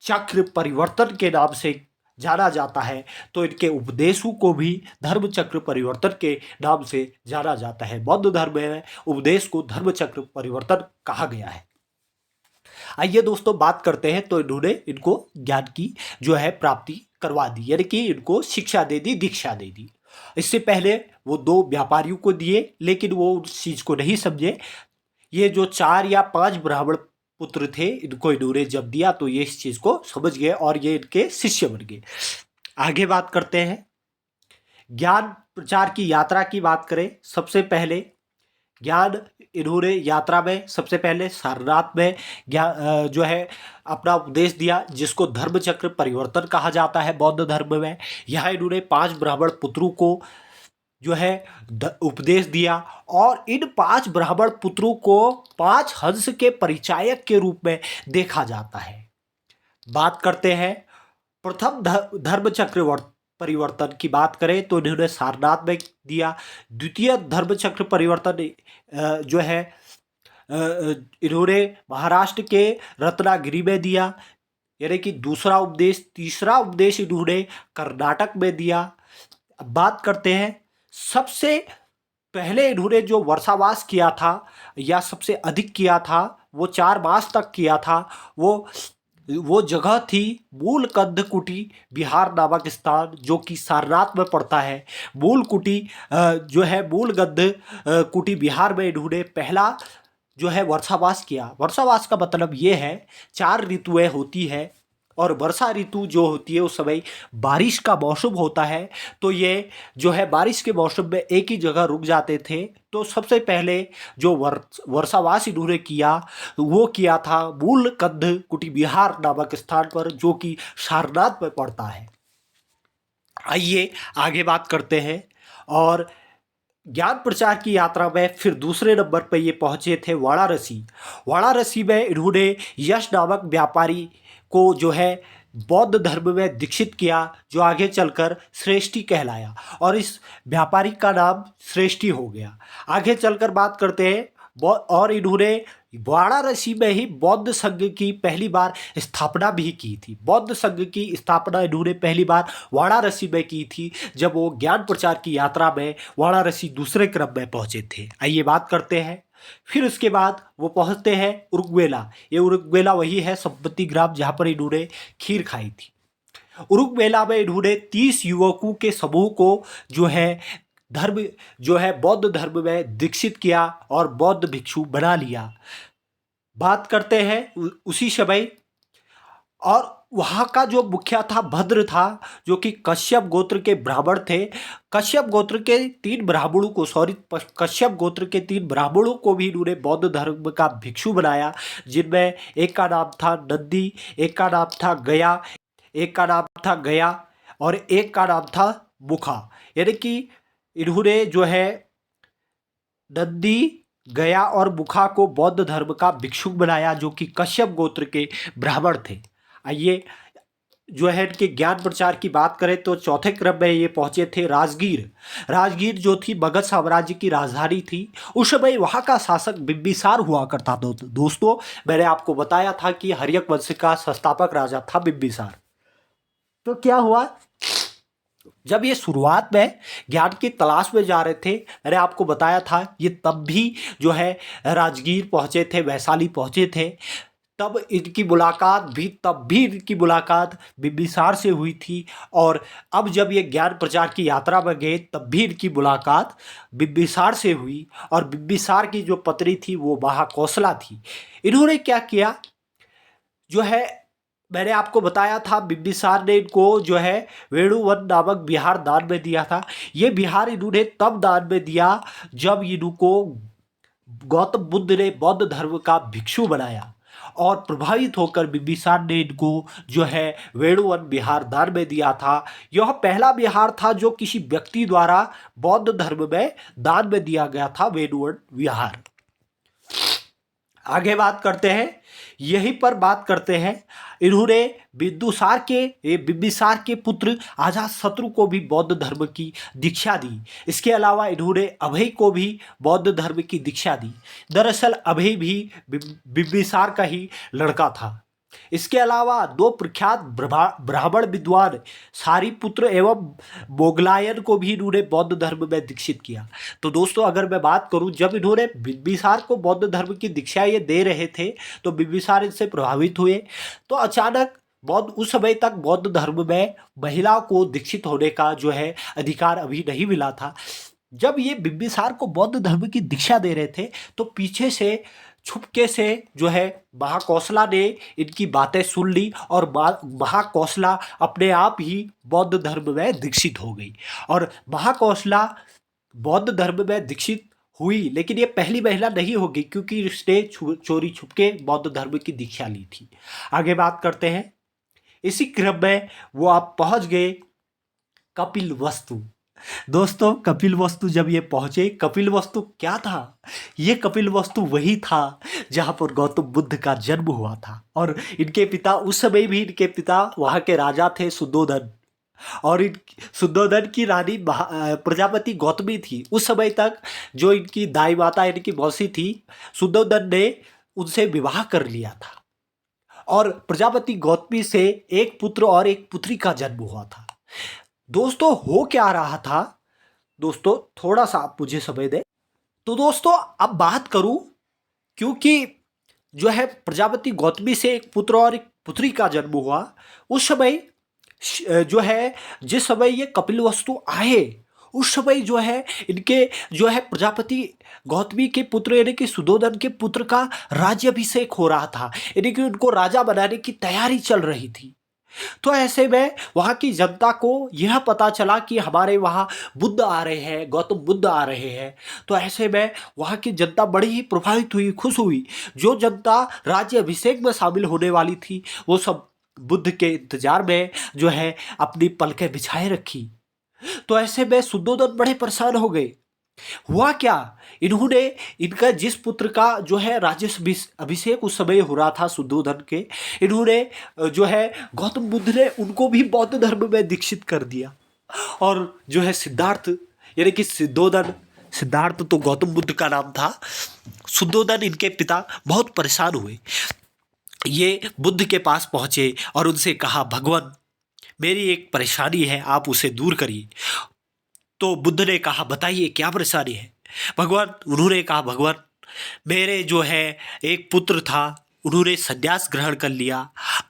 चक्र परिवर्तन के नाम से जाना जाता है। तो इनके उपदेशों को भी धर्म चक्र परिवर्तन के नाम से जाना जाता है। बौद्ध धर्म में उपदेश को धर्म चक्र परिवर्तन कहा गया है। आइए दोस्तों बात करते हैं। तो इन्होंने इनको ज्ञान की जो है प्राप्ति करवा दी, यानी कि इनको शिक्षा दे दी, दीक्षा दे दी। इससे पहले वो 2 व्यापारियों को दिए, लेकिन वो उस चीज को नहीं समझे। ये जो 4 या 5 ब्राह्मण पुत्र थे, इनको इन्होंने जब दिया तो ये इस चीज को समझ गए और ये इनके शिष्य बन गए। आगे बात करते हैं। ज्ञान प्रचार की यात्रा की बात करें, सबसे पहले ज्ञान इन्होंने यात्रा में सबसे पहले सारनाथ में ज्ञान जो है अपना उपदेश दिया, जिसको धर्म चक्र परिवर्तन कहा जाता है बौद्ध धर्म में। यहाँ इन्होंने 5 ब्राह्मण पुत्रों को जो है उपदेश दिया, और इन 5 ब्राह्मण पुत्रों को 5 हंस के परिचायक के रूप में देखा जाता है। बात करते हैं प्रथम धर्म चक्र परिवर्तन की बात करें तो इन्होंने सारनाथ में दिया। द्वितीय धर्म चक्र परिवर्तन जो है इन्होंने महाराष्ट्र के रत्नागिरी में दिया, यानी कि दूसरा उपदेश। तीसरा उपदेश इन्होंने कर्नाटक में दिया। अब बात करते हैं, सबसे पहले इन्होंने जो वर्षावास किया था या सबसे अधिक किया था, वो 4 मास तक किया था। वो जगह थी मूलकंदकुटी बिहार नामक स्थान, जो कि सारनाथ में पड़ता है। मूलकुटी जो है मूलगंध कुटी बिहार में इन्होंने पहला जो है वर्षावास किया। वर्षावास का मतलब ये है 4 ऋतुएं होती है, और वर्षा ऋतु जो होती है उस समय बारिश का मौसम होता है। तो ये जो है बारिश के मौसम में एक ही जगह रुक जाते थे। तो सबसे पहले जो वर्षावास इन्होंने किया वो किया था मूलकंद कुटी बिहार नामक स्थान पर, जो कि सारनाथ में पड़ता है। आइए आगे बात करते हैं। और ज्ञान प्रचार की यात्रा में फिर दूसरे नंबर पर ये पहुंचे थे वाराणसी। वाराणसी में इन्होंने यश नामक व्यापारी को जो है बौद्ध धर्म में दीक्षित किया, जो आगे चलकर श्रेष्ठी कहलाया और इस व्यापारी का नाम श्रेष्ठी हो गया। आगे चलकर बात करते हैं और इन्होंने वाराणसी में ही बौद्ध संघ की पहली बार स्थापना भी की थी। बौद्ध संघ की स्थापना इन्होंने पहली बार वाराणसी में की थी, जब वो ज्ञान प्रचार की यात्रा में वाराणसी दूसरे क्रम में पहुंचे थे। आइए बात करते हैं। फिर उसके बाद वो पहुंचते हैं उरुग्वेला। ये उरुग्वेला वही है संपत्ति ग्राम जहाँ पर इन्होंने खीर खाई थी। उरुग्वेला में इन्होंने 30 युवकों के समूह को जो है धर्म जो है बौद्ध धर्म में दीक्षित किया और बौद्ध भिक्षु बना लिया। बात करते हैं उसी समय, और वहाँ का जो मुखिया था भद्र था, जो कि कश्यप गोत्र के ब्राह्मण थे। कश्यप गोत्र के 3 ब्राह्मणों को कश्यप गोत्र के 3 ब्राह्मणों को भी इन्होंने बौद्ध धर्म का भिक्षु बनाया, जिनमें एक का नाम था नंदी, एक का नाम था गया, एक का नाम था गया और एक का नाम था मुखा। यानी कि इन्होंने जो है नंदी, गया और मुखा को बौद्ध धर्म का भिक्षुक बनाया, जो कि कश्यप गोत्र के ब्राह्मण थे। आइए जो है इनके ज्ञान प्रचार की बात करें तो चौथे क्रम में ये पहुंचे थे राजगीर। राजगीर जो थी मगध साम्राज्य की राजधानी थी। उस समय वहाँ का शासक बिंबिसार हुआ करता था। दोस्तों मैंने आपको बताया था कि हर्यक वंश का संस्थापक राजा था बिंबिसार। तो क्या हुआ, जब ये शुरुआत में ज्ञान की तलाश में जा रहे थे, मैंने आपको बताया था ये तब भी जो है राजगीर पहुँचे थे, वैशाली पहुँचे थे। तब इनकी मुलाकात बिंबिसार से हुई थी। और अब जब ये ज्ञान प्रचार की यात्रा में गए तब भी इनकी मुलाकात बिंबिसार से हुई। और बिंबिसार की जो पत्नी थी वो महाकौशला थी। इन्होंने क्या किया, जो है मैंने आपको बताया था बिंबिसार ने इनको जो है वेणुवन नामक बिहार दान में दिया था। ये बिहार इन्होंने तब दान में दिया जब इनको गौतम बुद्ध ने बौद्ध धर्म का भिक्षु बनाया, और प्रभावित होकर बिंबिसार ने इनको जो है वेणुवन बिहार दान में दिया था। यह पहला बिहार था जो किसी व्यक्ति द्वारा बौद्ध धर्म में दान में दिया गया था, वेणुवन विहार। आगे बात करते हैं, यहीं पर बात करते हैं इन्होंने बिंबिसार के पुत्र अजातशत्रु को भी बौद्ध धर्म की दीक्षा दी। इसके अलावा इन्होंने अभय को भी बौद्ध धर्म की दीक्षा दी। दरअसल अभय भी बिंबिसार का ही लड़का था। इसके अलावा 2 प्रख्यात ब्राह्मण विद्वान सारिपुत्र एवं मोगलायन को भी इन्होंने बौद्ध धर्म में दीक्षित किया। तो दोस्तों अगर मैं बात करूं, जब इन्होंने बिंबिसार को बौद्ध धर्म की दीक्षा ये दे रहे थे तो बिंबिसार इनसे प्रभावित हुए। तो अचानक उस समय तक बौद्ध धर्म में महिलाओं को दीक्षित होने का जो है अधिकार अभी नहीं मिला था। जब ये बिंबिसार को बौद्ध धर्म की दीक्षा दे रहे थे तो पीछे से छुपके से जो है महाकौशला ने इनकी बातें सुन ली और महाकौशला अपने आप ही बौद्ध धर्म में दीक्षित हो गई। और महाकौशला बौद्ध धर्म में दीक्षित हुई, लेकिन ये पहली महिला नहीं होगी क्योंकि इसने चोरी छुपके बौद्ध धर्म की दीक्षा ली थी। आगे बात करते हैं, इसी क्रम में वो आप पहुंच गए कपिलवस्तु। दोस्तों कपिलवस्तु जब ये पहुंचे, कपिलवस्तु क्या था? ये कपिलवस्तु वही था जहां पर गौतम बुद्ध का जन्म हुआ था। और इनके पिता, उस समय भी इनके पिता वहां के राजा थे सुद्धोधन, और सुद्धोधन की रानी प्रजापति गौतमी थी। उस समय तक जो इनकी दाई माता इनकी मौसी थी, सुद्धोधन ने उनसे विवाह कर लिया था और प्रजापति गौतमी से एक पुत्र और एक पुत्री का जन्म हुआ था। दोस्तों हो क्या रहा था, दोस्तों थोड़ा सा आप मुझे समय दें। तो दोस्तों अब बात करूं, क्योंकि जो है प्रजापति गौतमी से एक पुत्र और एक पुत्री का जन्म हुआ, उस समय जो है जिस समय ये कपिलवस्तु आए उस समय जो है इनके जो है प्रजापति गौतमी के पुत्र यानी कि सुद्धोधन के पुत्र का राज्याभिषेक हो रहा था, यानी कि उनको राजा बनाने की तैयारी चल रही थी। तो ऐसे में वहाँ की जनता को यह पता चला कि हमारे वहाँ बुद्ध आ रहे हैं, गौतम बुद्ध आ रहे हैं। तो ऐसे में वहाँ की जनता बड़ी ही प्रभावित हुई, खुश हुई। जो जनता राज्य अभिषेक में शामिल होने वाली थी वो सब बुद्ध के इंतजार में जो है अपनी पलकें बिछाए रखी। तो ऐसे में सुद्धोधन बड़े परेशान हो गए हुआ क्या, इन्होंने इनका जिस पुत्र का जो है अभिषेक उस समय हो रहा था शुद्धोधन के, इन्होंने जो है गौतम बुद्ध ने उनको भी बौद्ध धर्म में दीक्षित कर दिया। और जो है सिद्धार्थ यानी कि सिद्धोधन, सिद्धार्थ तो गौतम बुद्ध का नाम था, शुद्धोधन इनके पिता बहुत परेशान हुए। ये बुद्ध के पास पहुंचे और उनसे कहा, भगवान मेरी एक परेशानी है, आप उसे दूर करिए। तो बुद्ध ने कहा, बताइए क्या परेशानी है भगवान। उन्होंने कहा, भगवान मेरे जो है एक पुत्र था, उन्होंने संन्यास ग्रहण कर लिया।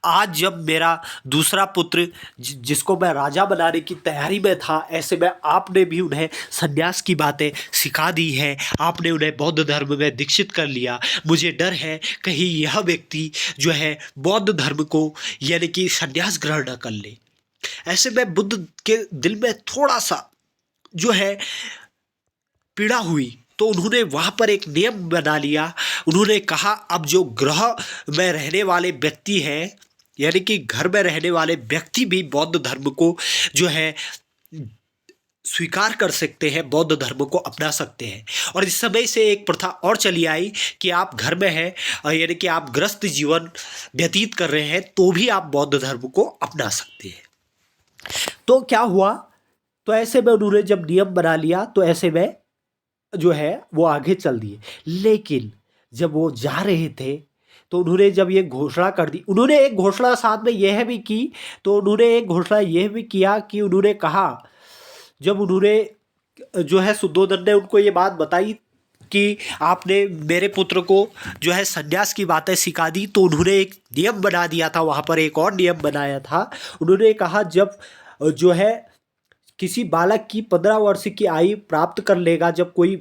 आज जब मेरा दूसरा पुत्र जिसको मैं राजा बनाने की तैयारी में था, ऐसे में आपने भी उन्हें संन्यास की बातें सिखा दी है, आपने उन्हें बौद्ध धर्म में दीक्षित कर लिया। मुझे डर है कहीं यह व्यक्ति जो है बौद्ध धर्म को यानी कि संन्यास ग्रहण न कर ले। ऐसे में बुद्ध के दिल में थोड़ा सा जो है पीड़ा हुई, तो उन्होंने वहाँ पर एक नियम बना लिया। उन्होंने कहा, अब जो ग्रह में रहने वाले व्यक्ति हैं यानी कि घर में रहने वाले व्यक्ति भी बौद्ध धर्म को जो है स्वीकार कर सकते हैं, बौद्ध धर्म को अपना सकते हैं। और इस समय से एक प्रथा और चली आई कि आप घर में हैं यानी कि आप गृहस्थ जीवन व्यतीत कर रहे हैं तो भी आप बौद्ध धर्म को अपना सकते हैं। तो क्या हुआ, तो ऐसे में उन्होंने जब नियम बना लिया तो ऐसे में जो है वो आगे चल दिए। लेकिन जब वो जा रहे थे तो उन्होंने जब ये घोषणा कर दी, उन्होंने एक घोषणा साथ में यह भी की, तो उन्होंने एक घोषणा यह भी किया कि उन्होंने कहा, जब उन्होंने जो है शुद्धोधन ने उनको ये बात बताई कि आपने मेरे पुत्र को जो है संन्यास की बातें सिखा दी, तो उन्होंने एक नियम बना दिया था, वहाँ पर एक और नियम बनाया था। उन्होंने कहा, जब जो है किसी बालक की 15 वर्ष की आयु प्राप्त कर लेगा, जब कोई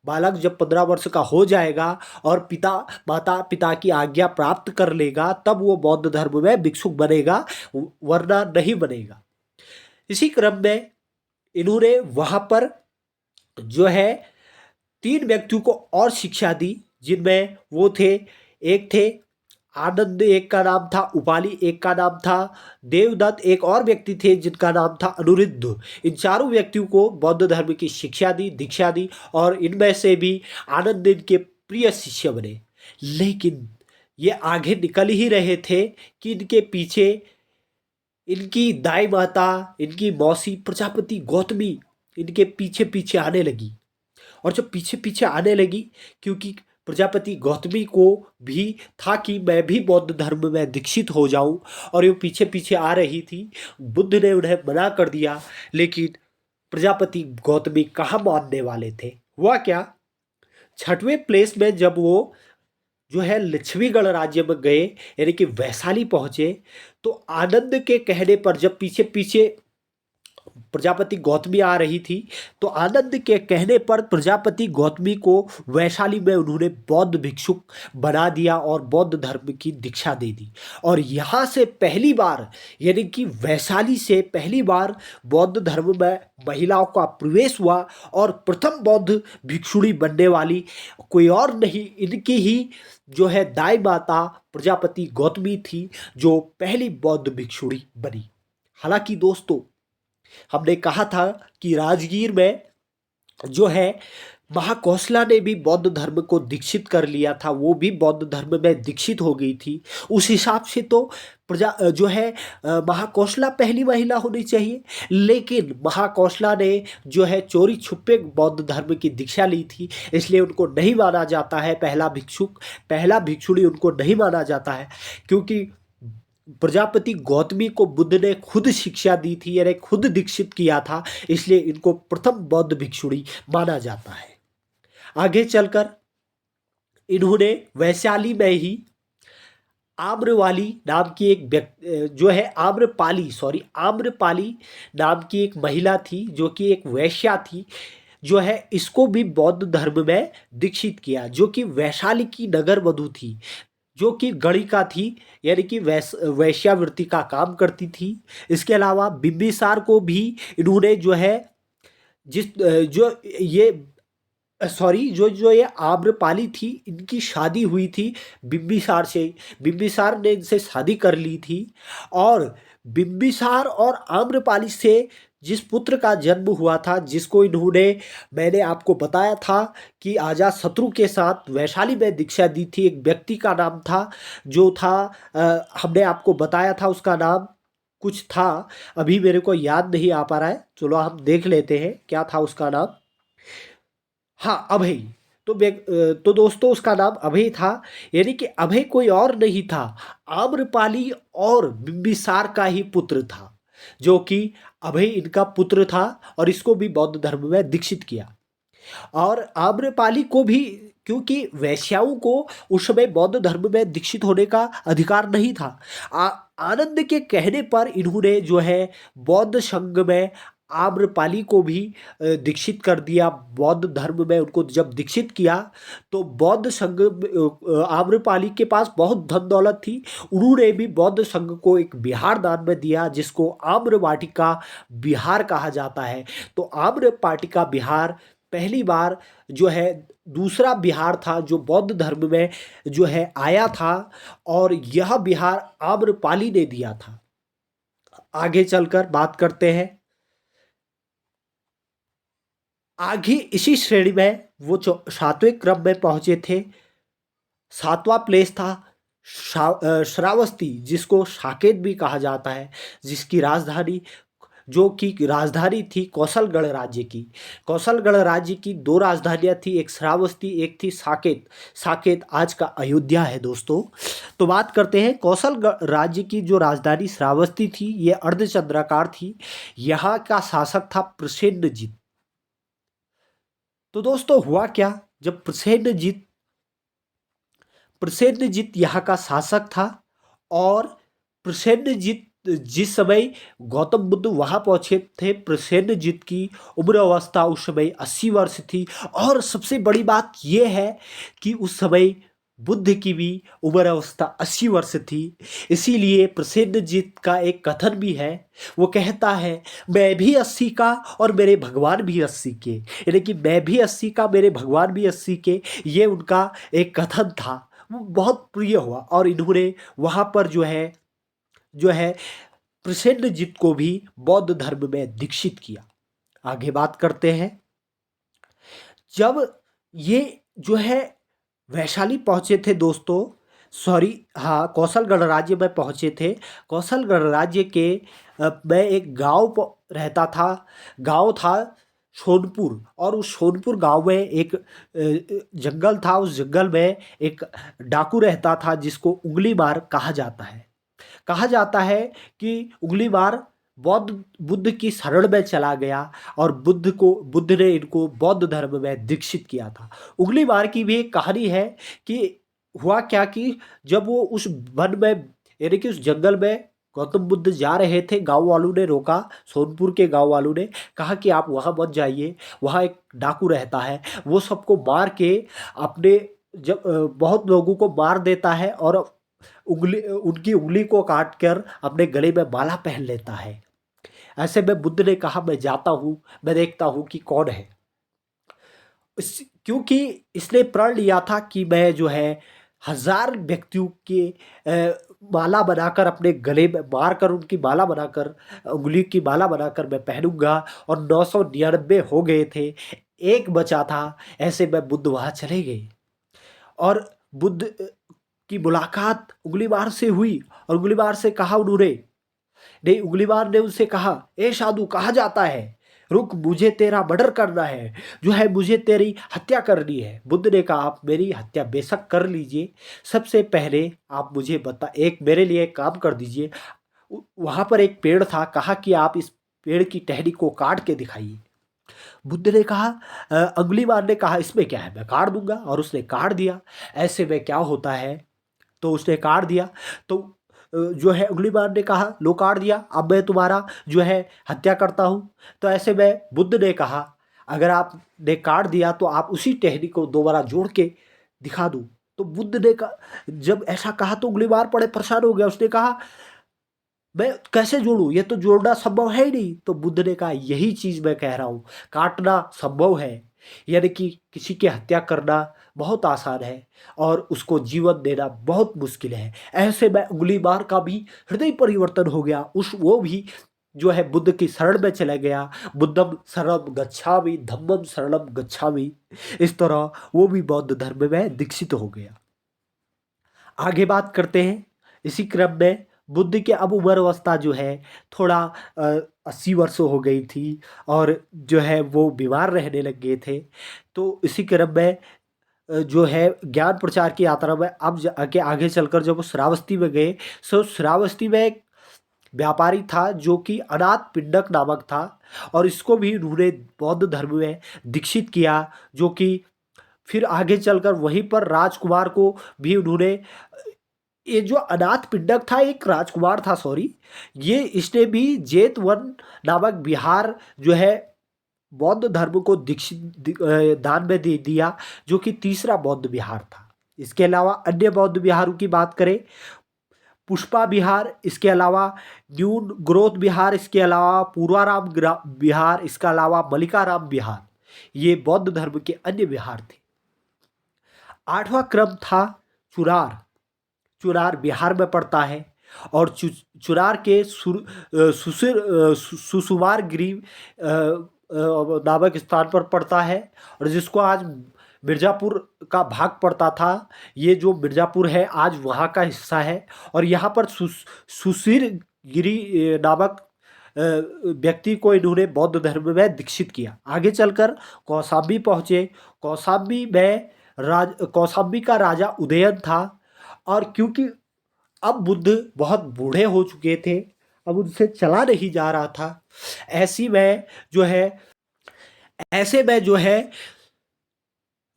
बालक जब 15 वर्ष का हो जाएगा और माता पिता की आज्ञा प्राप्त कर लेगा, तब वो बौद्ध धर्म में भिक्षुक बनेगा, वरना नहीं बनेगा। इसी क्रम में इन्होंने वहाँ पर जो है 3 व्यक्तियों को और शिक्षा दी, जिनमें वो थे, एक थे आनंद, एक का नाम था उपाली, एक का नाम था देवदत्त, एक और व्यक्ति थे जिनका नाम था अनिरुद्ध। इन चारों व्यक्तियों को बौद्ध धर्म की शिक्षा दी, दीक्षा दी, और इनमें से भी आनंद इनके प्रिय शिष्य बने। लेकिन ये आगे निकल ही रहे थे कि इनके पीछे इनकी दाई माता, इनकी मौसी प्रजापति गौतमी इनके पीछे पीछे आने लगी। और जब पीछे पीछे आने लगी, क्योंकि प्रजापति गौतमी को भी था कि मैं भी बौद्ध धर्म में दीक्षित हो जाऊं, और ये पीछे पीछे आ रही थी। बुद्ध ने उन्हें मना कर दिया, लेकिन प्रजापति गौतमी कहाँ मानने वाले थे। हुआ क्या, 6वें प्लेस में जब वो जो है लक्ष्मीगढ़ राज्य में गए यानी कि वैशाली पहुंचे, तो आनंद के कहने पर जब पीछे पीछे प्रजापति गौतमी आ रही थी, तो आनंद के कहने पर प्रजापति गौतमी को वैशाली में उन्होंने बौद्ध भिक्षुक बना दिया और बौद्ध धर्म की दीक्षा दे दी। और यहाँ से पहली बार यानी कि वैशाली से पहली बार बौद्ध धर्म में महिलाओं का प्रवेश हुआ, और प्रथम बौद्ध भिक्षुणी बनने वाली कोई और नहीं, इनकी ही जो है दाई माता प्रजापति गौतमी थी, जो पहली बौद्ध भिक्षुणी बनी। हालांकि दोस्तों, हमने कहा था कि राजगीर में जो है महाकौशला ने भी बौद्ध धर्म को दीक्षित कर लिया था, वो भी बौद्ध धर्म में दीक्षित हो गई थी। उस हिसाब से तो जो है महाकौशला पहली महिला होनी चाहिए, लेकिन महाकौशला ने जो है चोरी छुपे बौद्ध धर्म की दीक्षा ली थी, इसलिए उनको नहीं माना जाता है पहला भिक्षुक, पहला भिक्षुणी उनको नहीं माना जाता है, क्योंकि प्रजापति गौतमी को बुद्ध ने खुद शिक्षा दी थी, यानी खुद दीक्षित किया था, इसलिए इनको प्रथम बौद्ध भिक्षुणी माना जाता है। आगे चलकर इन्होंने वैशाली में ही आम्रवाली नाम की एक जो है आम्रपाली नाम की एक महिला थी, जो कि एक वैश्या थी, जो है इसको भी बौद्ध धर्म में दीक्षित किया, जो कि वैशाली की नगर वधू थी, जो कि गणिका थी, यानी कि वैश्यावृत्ति का काम करती थी। इसके अलावा बिंबिसार को भी इन्होंने जो है जो ये सॉरी, जो जो ये आम्रपाली थी इनकी शादी हुई थी बिम्बिसार से। बिम्बिसार ने इनसे शादी कर ली थी। और बिम्बिसार और आम्रपाली से जिस पुत्र का जन्म हुआ था, जिसको इन्होंने, मैंने आपको बताया था कि अजात शत्रु के साथ वैशाली में दीक्षा दी थी, एक व्यक्ति का नाम था, जो था हमने आपको बताया था, उसका नाम कुछ था, अभी मेरे को याद नहीं आ पा रहा है। चलो हम देख लेते हैं क्या था उसका नाम। हाँ, अभय। तो दोस्तों उसका नाम अभय था। यानी कि अभय कोई और नहीं था, आम्रपाली और बिंबिसार का ही पुत्र था, जो कि अभय इनका पुत्र था। और इसको भी बौद्ध धर्म में दीक्षित किया। और आम्रपाली को भी, क्योंकि वैश्याओं को उस समय बौद्ध धर्म में दीक्षित होने का अधिकार नहीं था। आनंद के कहने पर इन्होंने जो है बौद्ध संघ में आम्रपाली को भी दीक्षित कर दिया। बौद्ध धर्म में उनको जब दीक्षित किया तो बौद्ध संघ आम्रपाली के पास बहुत धन दौलत थी। उन्होंने भी बौद्ध संघ को एक विहार दान में दिया, जिसको आम्रवाटिका विहार कहा जाता है। तो आम्रपाटिका विहार पहली बार जो है दूसरा बिहार था जो बौद्ध धर्म में जो है आया था। और यह बिहार आम्रपाली ने दिया था। आगे चलकर बात करते हैं। आगे इसी श्रेणी में वो सातवें क्रम में पहुंचे थे। सातवां प्लेस था श्रावस्ती, जिसको साकेत भी कहा जाता है, जिसकी राजधानी, जो कि राजधानी थी कौशलगढ़ राज्य की। कौशलगढ़ राज्य की दो राजधानियां थी, एक श्रावस्ती, एक थी साकेत। साकेत आज का अयोध्या है दोस्तों। तो बात करते हैं कौशलगढ़ राज्य की। जो राजधानी श्रावस्ती थी ये अर्धचंद्राकार थी। यहाँ का शासक था प्रसेनजीत। तो दोस्तों हुआ क्या, जब प्रसेनजीत यहाँ का शासक था। और प्रसेनजीत जिस समय गौतम बुद्ध वहां पहुंचे थे, प्रसेनजीत की उम्र अवस्था उस समय 80 वर्ष थी। और सबसे बड़ी बात यह है कि उस समय बुद्ध की भी उम्र अवस्था 80 वर्ष थी। इसीलिए प्रसेनजीत का एक कथन भी है, वो कहता है, मैं भी 80 का और मेरे भगवान भी 80 के। यानी कि मैं भी 80 का, मेरे भगवान भी 80 के। ये उनका एक कथन था, वो बहुत प्रिय हुआ। और इन्होंने वहाँ पर जो है प्रसेनजीत को भी बौद्ध धर्म में दीक्षित किया। आगे बात करते हैं। जब ये जो है वैशाली पहुंचे थे दोस्तों, सॉरी, हाँ, कौशलगढ़ राज्य में पहुंचे थे। कौशलगढ़ राज्य के में एक गांव रहता था। गांव था सोनपुर। और उस सोनपुर गांव में एक जंगल था। उस जंगल में एक डाकू रहता था, जिसको उंगली मार कहा जाता है। कहा जाता है कि उंगली मार बौद्ध बुद्ध की शरण में चला गया। और बुद्ध ने इनको बौद्ध धर्म में दीक्षित किया था। उंगली मार की भी एक कहानी है कि हुआ क्या कि जब वो उस वन में, यानी कि उस जंगल में गौतम बुद्ध जा रहे थे, गांव वालों ने रोका। सोनपुर के गांव वालों ने कहा कि आप वहां मत जाइए, वहां एक डाकू रहता है, वो सबको मार के अपने, जब बहुत लोगों को मार देता है और उनकी उंगली को काट कर अपने गले में माला पहन लेता है। ऐसे में बुद्ध ने कहा, मैं जाता हूँ, मैं देखता हूँ कि कौन है। क्योंकि इसने प्रण लिया था कि मैं जो है 1000 व्यक्तियों के माला बनाकर अपने गले में मार कर, उनकी माला बनाकर, उंगली की माला बनाकर मैं पहनूंगा। और 999 हो गए थे, एक बचा था। ऐसे में बुद्ध वहां चले गए। और बुद्ध की मुलाकात उंगलीमार से हुई। और उंगलीमार से कहा उन्होंने, नहीं, उंगलीमार ने उनसे कहा, ए साधु, कहाँ जाता है, रुक, मुझे तेरा मर्डर करना है, जो है मुझे तेरी हत्या करनी है। बुद्ध ने कहा, आप मेरी हत्या बेशक कर लीजिए, सबसे पहले आप मुझे एक मेरे लिए एक काम कर दीजिए। वहां पर एक पेड़ था, कहा कि आप इस पेड़ की टहनी को काट के दिखाइए। बुद्ध ने कहा, उंगलीमार ने कहा, इसमें क्या है, मैं काट दूंगा। और उसने काट दिया। ऐसे में क्या होता है, तो उसने काट दिया। तो जो है उंगलीमार ने कहा, लो काट दिया, अब मैं तुम्हारा जो है हत्या करता हूँ। तो ऐसे में बुद्ध ने कहा, अगर आपने काट दिया तो आप उसी टहनी को दोबारा जोड़ के दिखा दूँ। तो बुद्ध ने कहा, जब ऐसा कहा तो उंगलीमार बड़े परेशान हो गया। उसने कहा, मैं कैसे जोड़ूं, ये तो जोड़ना संभव है ही नहीं। तो बुद्ध ने कहा, यही चीज मैं कह रहा हूं, काटना संभव है, यानी कि किसी की हत्या करना बहुत आसान है और उसको जीवन देना बहुत मुश्किल है। ऐसे में उंगली मार का भी हृदय परिवर्तन हो गया, उस वो भी जो है बुद्ध की शरण में चला गया। बुद्धम शरणम गच्छामि, धम्मम शरणम गच्छामि, इस तरह वो भी बौद्ध धर्म में दीक्षित हो गया। आगे बात करते हैं। इसी क्रम में बुद्ध की अब उम्र अवस्था जो है थोड़ा 80 वर्ष हो गई थी और जो है वो बीमार रहने लग गए थे। तो इसी क्रम में जो है ज्ञान प्रचार की यात्रा में अब आगे आगे चलकर जब वो श्रावस्ती में गए, तो श्रावस्ती में एक व्यापारी था जो कि अनाथ पिंडक नामक था, और इसको भी उन्होंने बौद्ध धर्म में दीक्षित किया। जो कि फिर आगे चलकर वहीं पर राजकुमार को भी उन्होंने, ये जो अनाथ पिंडक था एक राजकुमार था, सॉरी, ये इसने भी जेतवन नामक बिहार जो है बौद्ध धर्म को दान में दे दिया, जो कि तीसरा बौद्ध विहार था। इसके अलावा अन्य बौद्ध विहारों की बात करें, पुष्पा विहार, इसके अलावा न्यून ग्रोथ विहार, इसके अलावा पूर्वाराम विहार, इसके अलावा मलिकाराम विहार, ये बौद्ध धर्म के अन्य विहार थे। आठवां क्रम था चुनार। चुनार बिहार में पड़ता है और चुनार के सुसुमार गिरी नामक स्थान पर पड़ता है, और जिसको आज मिर्ज़ापुर का भाग पड़ता था। ये जो मिर्ज़ापुर है आज वहाँ का हिस्सा है, और यहाँ पर सुशीर गिरी नामक व्यक्ति को इन्होंने बौद्ध धर्म में दीक्षित किया। आगे चलकर कौशाम्बी पहुँचे। कौशाम्बी का राजा उदयन था, और क्योंकि अब बुद्ध बहुत बूढ़े हो चुके थे, अब उनसे चला नहीं जा रहा था, ऐसे में जो है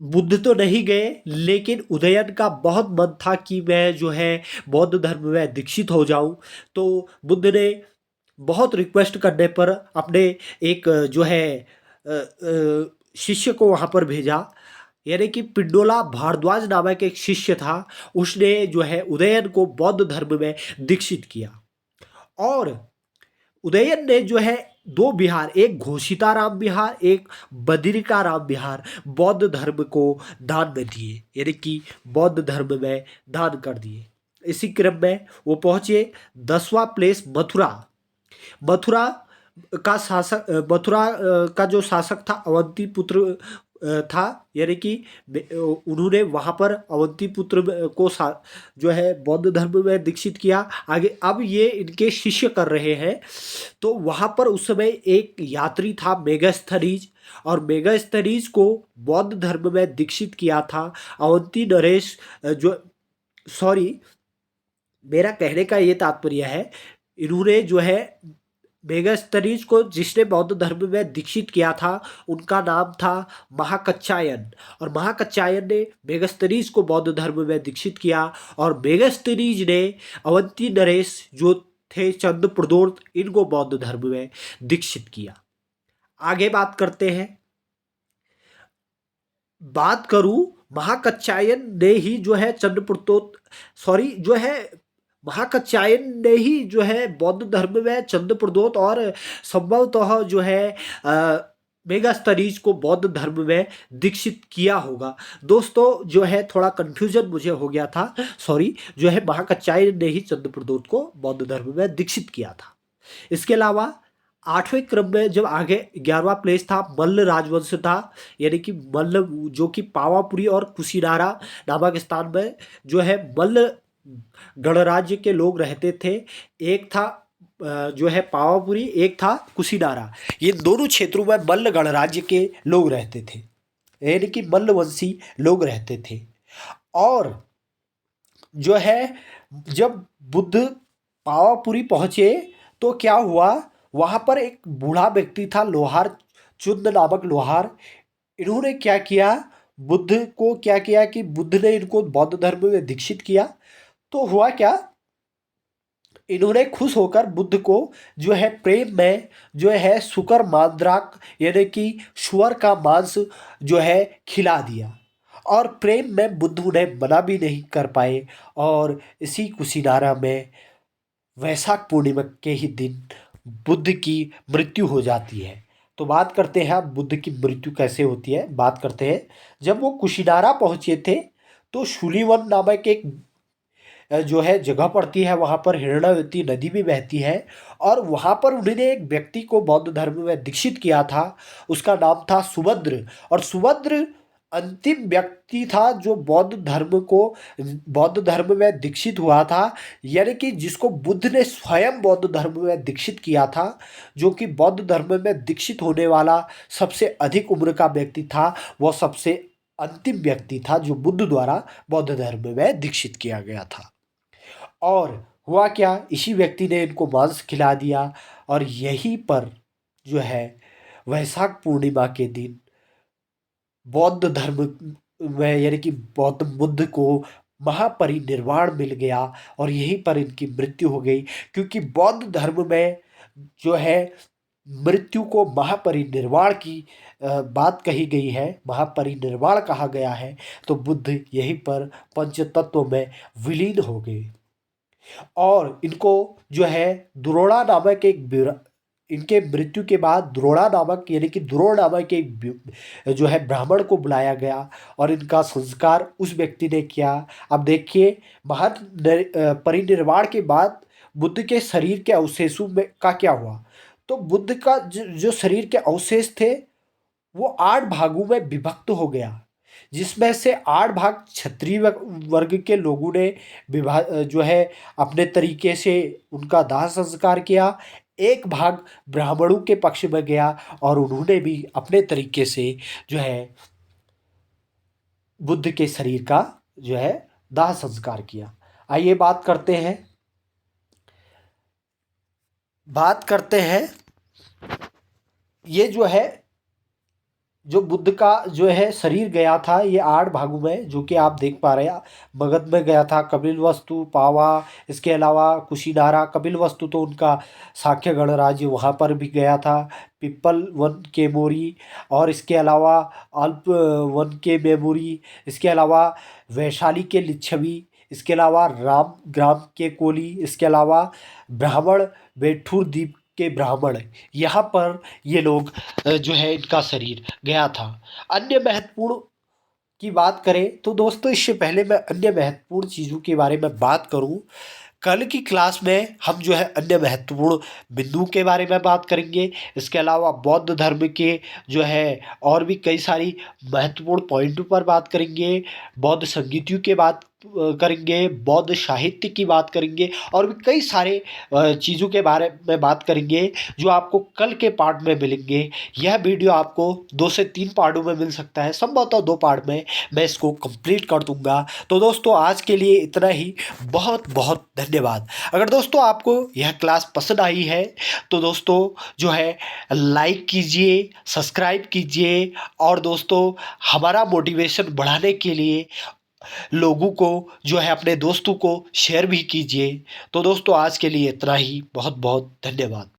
बुद्ध तो नहीं गए, लेकिन उदयन का बहुत मन था कि मैं जो है बौद्ध धर्म में दीक्षित हो जाऊं। तो बुद्ध ने बहुत रिक्वेस्ट करने पर अपने एक जो है शिष्य को वहाँ पर भेजा, यानी कि पिंडोला भारद्वाज नामक एक शिष्य था। उसने जो है उदयन को बौद्ध धर्म में दीक्षित किया, और उदयन ने जो है दो विहार, एक घोषिताराम विहार, एक बद्रिकाराम विहार बौद्ध धर्म को दान में दिए, यानी कि बौद्ध धर्म में दान कर दिए। इसी क्रम में वो पहुंचे 10वां प्लेस मथुरा। मथुरा मथुरा का जो शासक था अवंती पुत्र था, यानी कि उन्होंने वहाँ पर अवंती पुत्र को जो है बौद्ध धर्म में दीक्षित किया। आगे अब ये इनके शिष्य कर रहे हैं। तो वहाँ पर उस समय एक यात्री था मेगास्थनीज, और मेगास्थनीज को बौद्ध धर्म में दीक्षित किया था अवंती नरेश। जो सॉरी, मेरा कहने का ये तात्पर्य है, इन्होंने जो है मेगास्थनीज को जिसने बौद्ध धर्म में दीक्षित किया था उनका नाम था महाकच्छायन, और महाकच्छायन ने मेगास्थनीज को बौद्ध धर्म में दीक्षित किया, और मेगास्थनीज ने अवंती नरेश जो थे चंद प्रदोर्त, इनको बौद्ध धर्म में दीक्षित किया। आगे बात करते हैं। बात करूं, महाकच्छायन ने ही जो है महाकच्छायन ने ही जो है बौद्ध धर्म में चंद्रप्रदोत और संभवतः जो है मेगास्थनीज को बौद्ध धर्म में दीक्षित किया होगा। दोस्तों जो है थोड़ा कन्फ्यूजन मुझे हो गया था, सॉरी, जो है महाकच्छायन ने ही चंद्रप्रदोत को बौद्ध धर्म में दीक्षित किया था। इसके अलावा 8वें क्रम में जब आगे 11वां प्लेस था मल्ल राजवंश था, यानी कि मल्ल जो कि पावापुरी और कुशीनारा नामक स्थान में जो है मल्ल गणराज्य के लोग रहते थे। एक था जो है पावापुरी, एक था कुशीनारा। ये दोनों क्षेत्रों में मल्ल गणराज्य के लोग रहते थे, यानी कि मल्लवंशी लोग रहते थे। और जो है जब बुद्ध पावापुरी पहुँचे तो क्या हुआ, वहाँ पर एक बूढ़ा व्यक्ति था लोहार, चुंद नामक लोहार। इन्होंने क्या किया, बुद्ध को क्या किया कि बुद्ध ने इनको बौद्ध धर्म में दीक्षित किया। तो हुआ क्या, इन्होंने खुश होकर बुद्ध को जो है प्रेम में जो है सुकर मांद्राक, यानी कि सुअर का मांस जो है खिला दिया, और प्रेम में बुद्ध उन्हें मना भी नहीं कर पाए। और इसी कुशीनारा में वैशाख पूर्णिमा के ही दिन बुद्ध की मृत्यु हो जाती है। तो बात करते हैं अब बुद्ध की मृत्यु कैसे होती है। बात करते हैं, जब वो कुशिनारा पहुंचे थे तो शूलिवन नामक एक जो है जगह पड़ती है, वहाँ पर हिरण्यवती नदी भी बहती है और वहाँ पर उन्होंने एक व्यक्ति को बौद्ध धर्म में दीक्षित किया था। उसका नाम था सुभद्र, और सुभद्र अंतिम व्यक्ति था जो बौद्ध धर्म में दीक्षित हुआ था, यानी कि जिसको बुद्ध ने स्वयं बौद्ध धर्म में दीक्षित किया था। जो कि बौद्ध धर्म में दीक्षित होने वाला सबसे अधिक उम्र का व्यक्ति था, वह सबसे अंतिम व्यक्ति था जो बुद्ध द्वारा बौद्ध धर्म में दीक्षित किया गया था। और हुआ क्या, इसी व्यक्ति ने इनको मांस खिला दिया और यहीं पर जो है वैशाख पूर्णिमा के दिन बौद्ध धर्म में, यानी कि गौतम बुद्ध को महापरिनिर्वाण मिल गया और यहीं पर इनकी मृत्यु हो गई। क्योंकि बौद्ध धर्म में जो है मृत्यु को महापरिनिर्वाण की बात कही गई है, महापरिनिर्वाण कहा गया है। तो बुद्ध यहीं पर पंचतत्व में विलीन हो गए और इनको जो है द्रोणा नामक इनके मृत्यु के बाद द्रोणा नामक, यानी कि द्रोण नामक एक जो है ब्राह्मण को बुलाया गया और इनका संस्कार उस व्यक्ति ने किया। अब देखिए, महान परिनिर्वाण के बाद बुद्ध के शरीर के अवशेषों में का क्या हुआ। तो बुद्ध का जो शरीर के अवशेष थे वो 8 भागों में विभक्त हो गया, जिसमें से 8 भाग क्षत्रिय वर्ग के लोगों ने जो है अपने तरीके से उनका दाह संस्कार किया। एक भाग ब्राह्मणों के पक्ष में गया और उन्होंने भी अपने तरीके से जो है बुद्ध के शरीर का जो है दाह संस्कार किया। आइए बात करते हैं ये जो है, जो बुद्ध का जो है शरीर गया था ये 8 भागों में, जो कि आप देख पा रहे हैं। मगध में गया था, कपिलवस्तु, पावा, इसके अलावा कुशिनारा। कपिलवस्तु तो उनका शाक्य गणराज्य, वहाँ पर भी गया था। पिप्पल वन के मोरी, और इसके अलावा अल्प वन के मेमोरी, इसके अलावा वैशाली के लिच्छवी, इसके अलावा राम ग्राम के कोली, इसके अलावा ब्राह्मण बेठूर द्वीप के ब्राह्मण, यहाँ पर ये लोग जो है इनका शरीर गया था। अन्य महत्वपूर्ण की बात करें तो दोस्तों, इससे पहले मैं अन्य महत्वपूर्ण चीज़ों के बारे में बात करूं, कल की क्लास में हम जो है अन्य महत्वपूर्ण बिंदुओं के बारे में बात करेंगे। इसके अलावा बौद्ध धर्म के जो है और भी कई सारी महत्वपूर्ण पॉइंटों पर बात करेंगे। बौद्ध संगीतियों के बात करेंगे, बौद्ध साहित्य की बात करेंगे और भी कई सारे चीज़ों के बारे में बात करेंगे जो आपको कल के पार्ट में मिलेंगे। यह वीडियो आपको 2 से 3 पार्टों में मिल सकता है, संभवतः 2 पार्ट में मैं इसको कंप्लीट कर दूंगा। तो दोस्तों आज के लिए इतना ही, बहुत बहुत धन्यवाद। अगर दोस्तों आपको यह क्लास पसंद आई है तो दोस्तों जो है लाइक कीजिए, सब्सक्राइब कीजिए और दोस्तों हमारा मोटिवेशन बढ़ाने के लिए लोगों को जो है अपने दोस्तों को शेयर भी कीजिए। तो दोस्तों आज के लिए इतना ही, बहुत बहुत धन्यवाद।